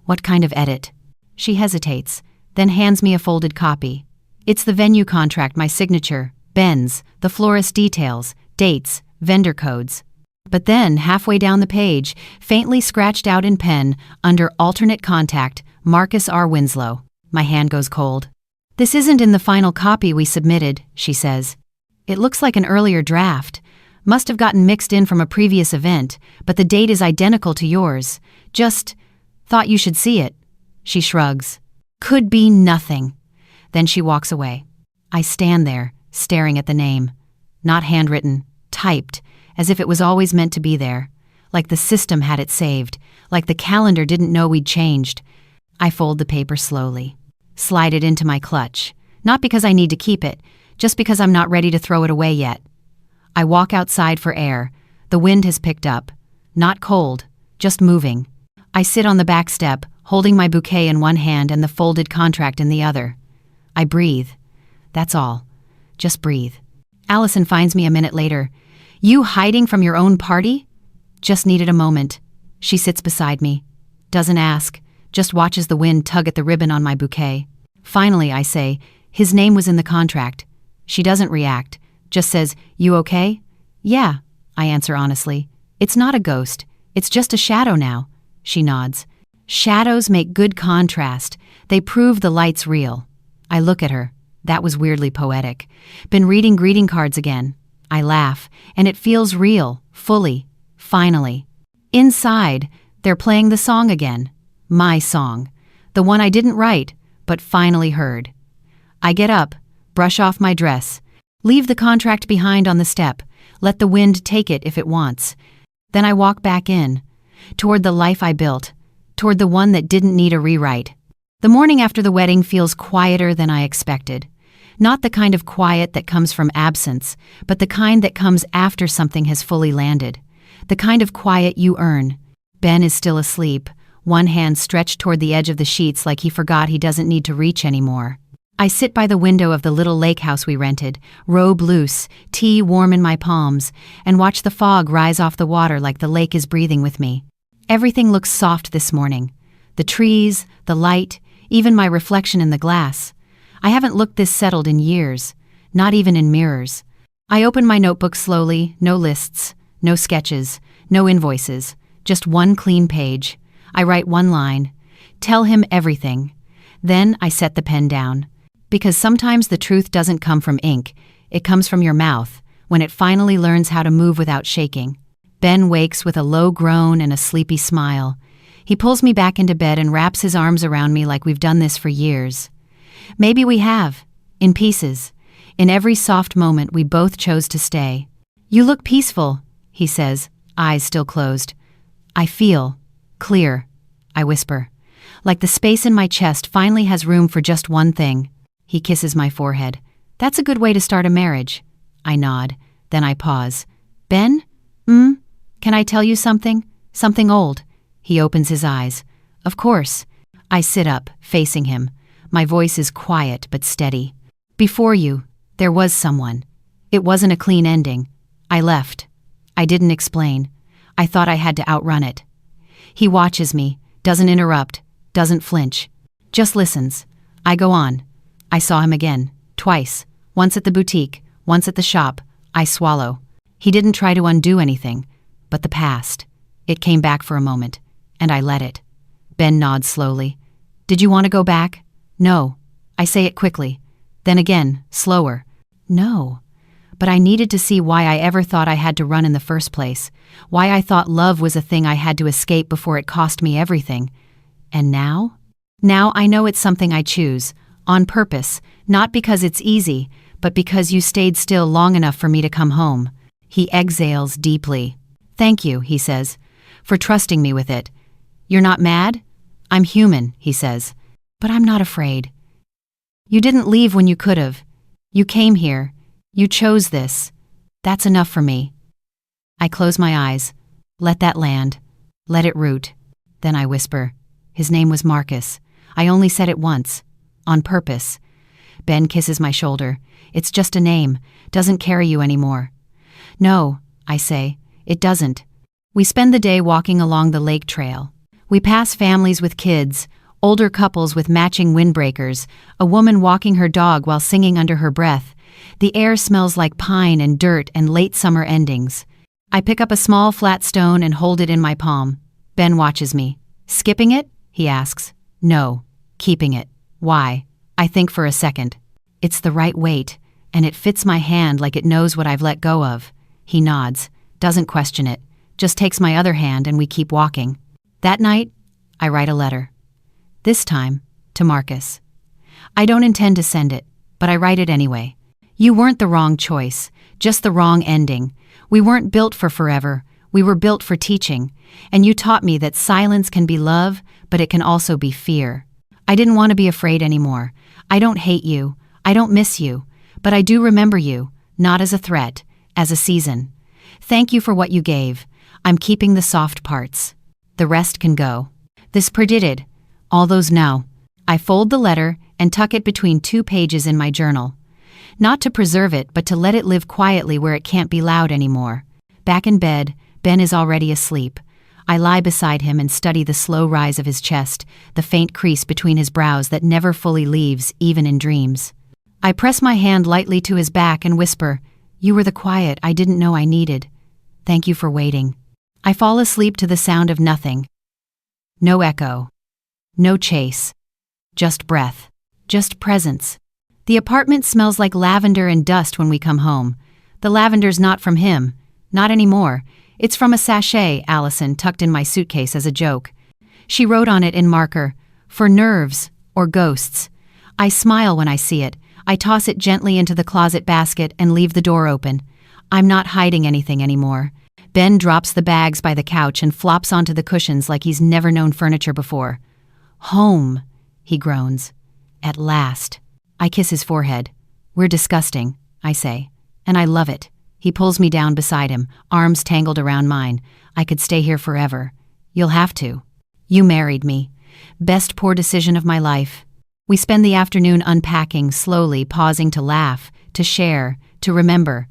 "What kind of edit?" She hesitates, then hands me a folded copy. It's the venue contract, my signature, Ben's, the florist details, dates, vendor codes. But then, halfway down the page, faintly scratched out in pen, under alternate contact, Marcus R. Winslow. My hand goes cold. "This isn't in the final copy we submitted," she says. "It looks like an earlier draft. Must have gotten mixed in from a previous event, but the date is identical to yours. Just thought you should see it." She shrugs. "Could be nothing." Then she walks away. I stand there, staring at the name. Not handwritten, typed, as if it was always meant to be there. Like the system had it saved, like the calendar didn't know we'd changed. I fold the paper slowly, slide it into my clutch. Not because I need to keep it, just because I'm not ready to throw it away yet. I walk outside for air. The wind has picked up. Not cold, just moving. I sit on the back step, holding my bouquet in one hand and the folded contract in the other. I breathe. That's all. Just breathe. Allison finds me a minute later. "You hiding from your own party?" Just needed a moment. She sits beside me. Doesn't ask, just watches the wind tug at the ribbon on my bouquet. Finally, I say, "His name was in the contract." She doesn't react, just says, "You okay?" "Yeah," I answer honestly. "It's not a ghost. It's just a shadow now." She nods. Shadows make good contrast. They prove the light's real. I look at her. That was weirdly poetic. Been reading greeting cards again. I laugh, and it feels real, fully, finally. Inside, they're playing the song again. My song. The one I didn't write, but finally heard. I get up, brush off my dress, leave the contract behind on the step, let the wind take it if it wants. Then I walk back in, toward the life I built, toward the one that didn't need a rewrite. The morning after the wedding feels quieter than I expected. Not the kind of quiet that comes from absence, but the kind that comes after something has fully landed. The kind of quiet you earn. Ben is still asleep, one hand stretched toward the edge of the sheets like he forgot he doesn't need to reach anymore. I sit by the window of the little lake house we rented, robe loose, tea warm in my palms, and watch the fog rise off the water like the lake is breathing with me. Everything looks soft this morning. The trees, the light, even my reflection in the glass. I haven't looked this settled in years, not even in mirrors. I open my notebook slowly, no lists, no sketches, no invoices, just one clean page. I write one line, tell him everything. Then I set the pen down. Because sometimes the truth doesn't come from ink, it comes from your mouth, when it finally learns how to move without shaking. Ben wakes with a low groan and a sleepy smile. He pulls me back into bed and wraps his arms around me like we've done this for years. Maybe we have, in pieces. In every soft moment we both chose to stay. "You look peaceful," he says, eyes still closed. "I feel clear," I whisper. Like the space in my chest finally has room for just one thing. He kisses my forehead. "That's a good way to start a marriage." I nod, then I pause. "Ben? Can I tell you something? Something old?" He opens his eyes. "Of course." I sit up, facing him. My voice is quiet but steady. "Before you, there was someone. It wasn't a clean ending. I left. I didn't explain. I thought I had to outrun it." He watches me, doesn't interrupt, doesn't flinch. Just listens. I go on. I saw him again, twice. Once at the boutique, once at the shop. I swallow. He didn't try to undo anything, but the past. It came back for a moment, and I let it. Ben nods slowly. "Did you want to go back?" "No." I say it quickly. Then again, slower. No. But I needed to see why I ever thought I had to run in the first place, why I thought love was a thing I had to escape before it cost me everything. And now? Now I know it's something I choose, on purpose, not because it's easy, but because you stayed still long enough for me to come home. He exhales deeply. Thank you, he says, for trusting me with it. You're not mad? I'm human, he says. But I'm not afraid. You didn't leave when you could have. You came here. You chose this. That's enough for me. I close my eyes. Let that land. Let it root. Then I whisper. His name was Marcus. I only said it once. On purpose. Ben kisses my shoulder. It's just a name. Doesn't carry you anymore. No, I say. It doesn't. We spend the day walking along the lake trail. We pass families with kids, older couples with matching windbreakers, a woman walking her dog while singing under her breath. The air smells like pine and dirt and late summer endings. I pick up a small flat stone and hold it in my palm. Ben watches me. Skipping it? He asks. No, keeping it. Why? I think for a second. It's the right weight, and it fits my hand like it knows what I've let go of. He nods, doesn't question it, just takes my other hand and we keep walking. That night, I write a letter. This time, to Marcus. I don't intend to send it, but I write it anyway. You weren't the wrong choice, just the wrong ending. We weren't built for forever, we were built for teaching, and you taught me that silence can be love, but it can also be fear. I didn't want to be afraid anymore. I don't hate you, I don't miss you, but I do remember you, not as a threat, as a season. Thank you for what you gave. I'm keeping the soft parts. The rest can go. This predicted. All those now. I fold the letter and tuck it between 2 pages in my journal. Not to preserve it, but to let it live quietly where it can't be loud anymore. Back in bed, Ben is already asleep. I lie beside him and study the slow rise of his chest, the faint crease between his brows that never fully leaves, even in dreams. I press my hand lightly to his back and whisper, "You were the quiet I didn't know I needed. Thank you for waiting." I fall asleep to the sound of nothing. No echo. No chase. Just breath. Just presence. The apartment smells like lavender and dust when we come home. The lavender's not from him. Not anymore. It's from a sachet Allison tucked in my suitcase as a joke. She wrote on it in marker, "For nerves or ghosts." I smile when I see it. I toss it gently into the closet basket and leave the door open. I'm not hiding anything anymore. Ben drops the bags by the couch and flops onto the cushions like he's never known furniture before. "Home," he groans. "At last." I kiss his forehead. "We're disgusting," I say. "And I love it." He pulls me down beside him, arms tangled around mine. "I could stay here forever." "You'll have to." "You married me. Best poor decision of my life." We spend the afternoon unpacking, slowly pausing to laugh, to share, to remember.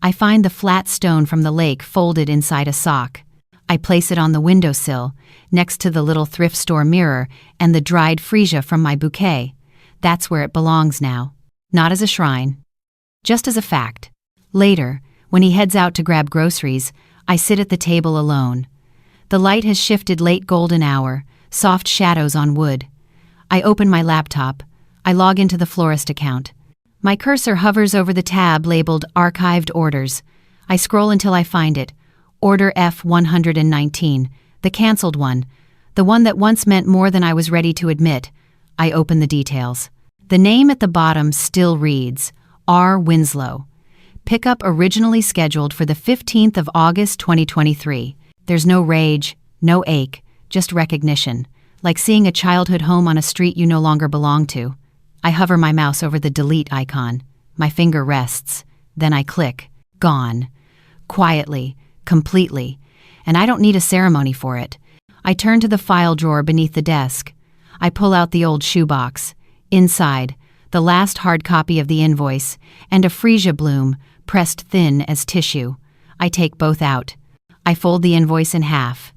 I find the flat stone from the lake folded inside a sock. I place it on the windowsill, next to the little thrift store mirror and the dried freesia from my bouquet. That's where it belongs now. Not as a shrine. Just as a fact. Later, when he heads out to grab groceries, I sit at the table alone. The light has shifted late golden hour, soft shadows on wood. I open my laptop. I log into the florist account. My cursor hovers over the tab labeled Archived Orders. I scroll until I find it. Order F-119, the canceled one, the one that once meant more than I was ready to admit. I open the details. The name at the bottom still reads, R. Winslow. Pickup originally scheduled for the 15th of August 2023. There's no rage, no ache, just recognition, like seeing a childhood home on a street you no longer belong to. I hover my mouse over the delete icon. My finger rests. Then I click. Gone. Quietly, completely. And I don't need a ceremony for it. I turn to the file drawer beneath the desk. I pull out the old shoebox. Inside, the last hard copy of the invoice, and a freesia bloom, pressed thin as tissue. I take both out. I fold the invoice in half.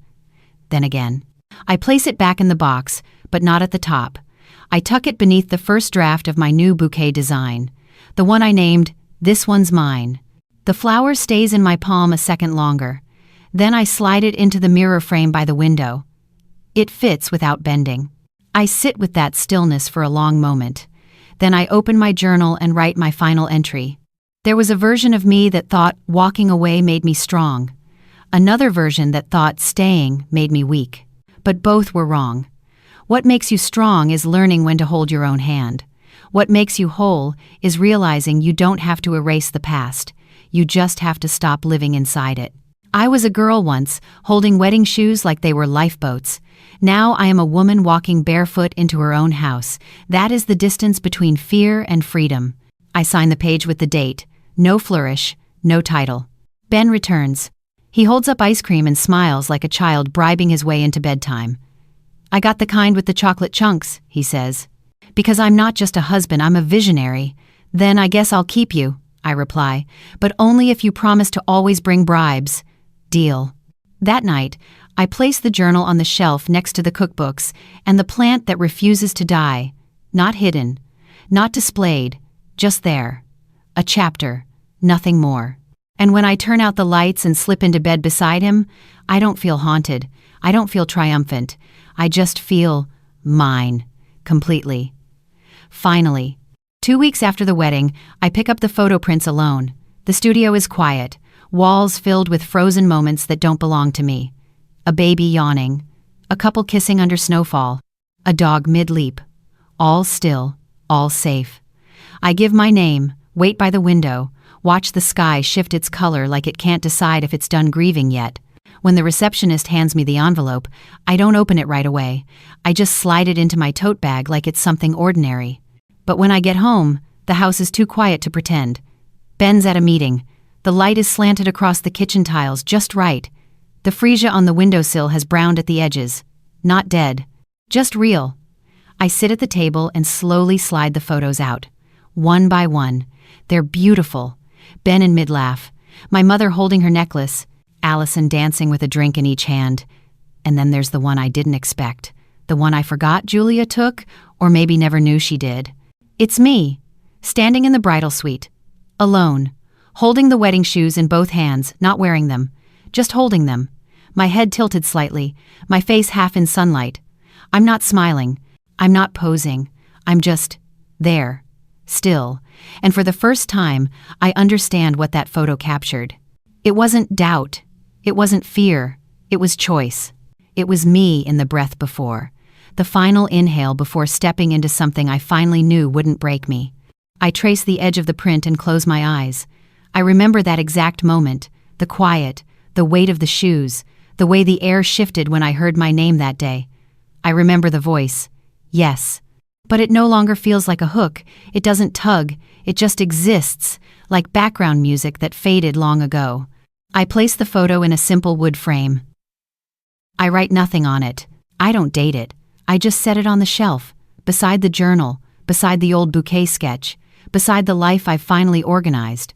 Then again. I place it back in the box, but not at the top. I tuck it beneath the first draft of my new bouquet design, the one I named, "This One's Mine." The flower stays in my palm a second longer. Then I slide it into the mirror frame by the window. It fits without bending. I sit with that stillness for a long moment. Then I open my journal and write my final entry. There was a version of me that thought walking away made me strong. Another version that thought staying made me weak. But both were wrong. What makes you strong is learning when to hold your own hand. What makes you whole is realizing you don't have to erase the past. You just have to stop living inside it. I was a girl once, holding wedding shoes like they were lifeboats. Now I am a woman walking barefoot into her own house. That is the distance between fear and freedom. I sign the page with the date. No flourish, no title. Ben returns. He holds up ice cream and smiles like a child bribing his way into bedtime. I got the kind with the chocolate chunks, he says. Because I'm not just a husband, I'm a visionary. Then I guess I'll keep you, I reply, but only if you promise to always bring bribes. Deal. That night, I place the journal on the shelf next to the cookbooks and the plant that refuses to die. Not hidden, not displayed, just there. A chapter, nothing more. And when I turn out the lights and slip into bed beside him, I don't feel haunted. I don't feel triumphant. I just feel mine, completely. Finally, 2 weeks after the wedding, I pick up the photo prints alone. The studio is quiet, walls filled with frozen moments that don't belong to me. A baby yawning, a couple kissing under snowfall, a dog mid-leap. All still, all safe. I give my name, wait by the window, watch the sky shift its color like it can't decide if it's done grieving yet. When the receptionist hands me the envelope, I don't open it right away. I just slide it into my tote bag like it's something ordinary. But when I get home, the house is too quiet to pretend. Ben's at a meeting. The light is slanted across the kitchen tiles just right. The freesia on the windowsill has browned at the edges. Not dead. Just real. I sit at the table and slowly slide the photos out. One by one. They're beautiful. Ben in mid-laugh. My mother holding her necklace. Allison dancing with a drink in each hand. And then there's the one I didn't expect. The one I forgot Julia took, or maybe never knew she did. It's me, standing in the bridal suite. Alone. Holding the wedding shoes in both hands, not wearing them. Just holding them. My head tilted slightly, my face half in sunlight. I'm not smiling. I'm not posing. I'm just there. Still. And for the first time, I understand what that photo captured. It wasn't doubt. It wasn't fear. It was choice. It was me in the breath before. The final inhale before stepping into something I finally knew wouldn't break me. I trace the edge of the print and close my eyes. I remember that exact moment, the quiet, the weight of the shoes, the way the air shifted when I heard my name that day. I remember the voice. Yes. But it no longer feels like a hook. It doesn't tug. It just exists, like background music that faded long ago. I place the photo in a simple wood frame. I write nothing on it. I don't date it. I just set it on the shelf, beside the journal, beside the old bouquet sketch, beside the life I've finally organized.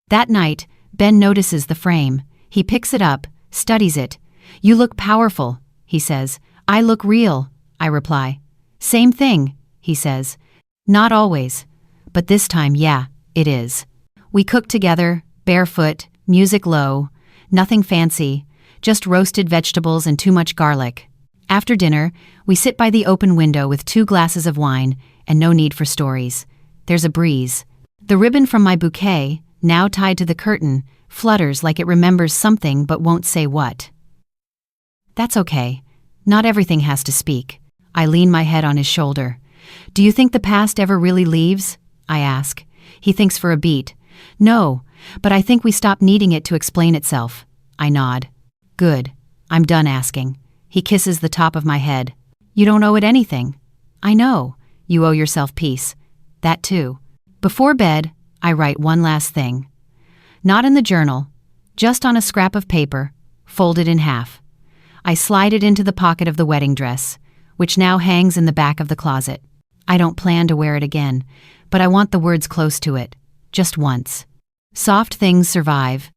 That night, Ben notices the frame. He picks it up, studies it. You look powerful, he says. I look real, I reply. Same thing, he says. Not always. But this time, yeah, it is. We cook together, barefoot, music low, nothing fancy, just roasted vegetables and too much garlic. After dinner, we sit by the open window with 2 glasses of wine and no need for stories. There's a breeze. The ribbon from my bouquet, now tied to the curtain, flutters like it remembers something but won't say what. That's okay. Not everything has to speak. I lean my head on his shoulder. Do you think the past ever really leaves? I ask. He thinks for a beat. No, but I think we stop needing it to explain itself. I nod. Good. I'm done asking. He kisses the top of my head. You don't owe it anything. I know. You owe yourself peace. That too. Before bed, I write one last thing. Not in the journal, just on a scrap of paper, folded in half. I slide it into the pocket of the wedding dress, which now hangs in the back of the closet. I don't plan to wear it again, but I want the words close to it, just once. Soft things survive,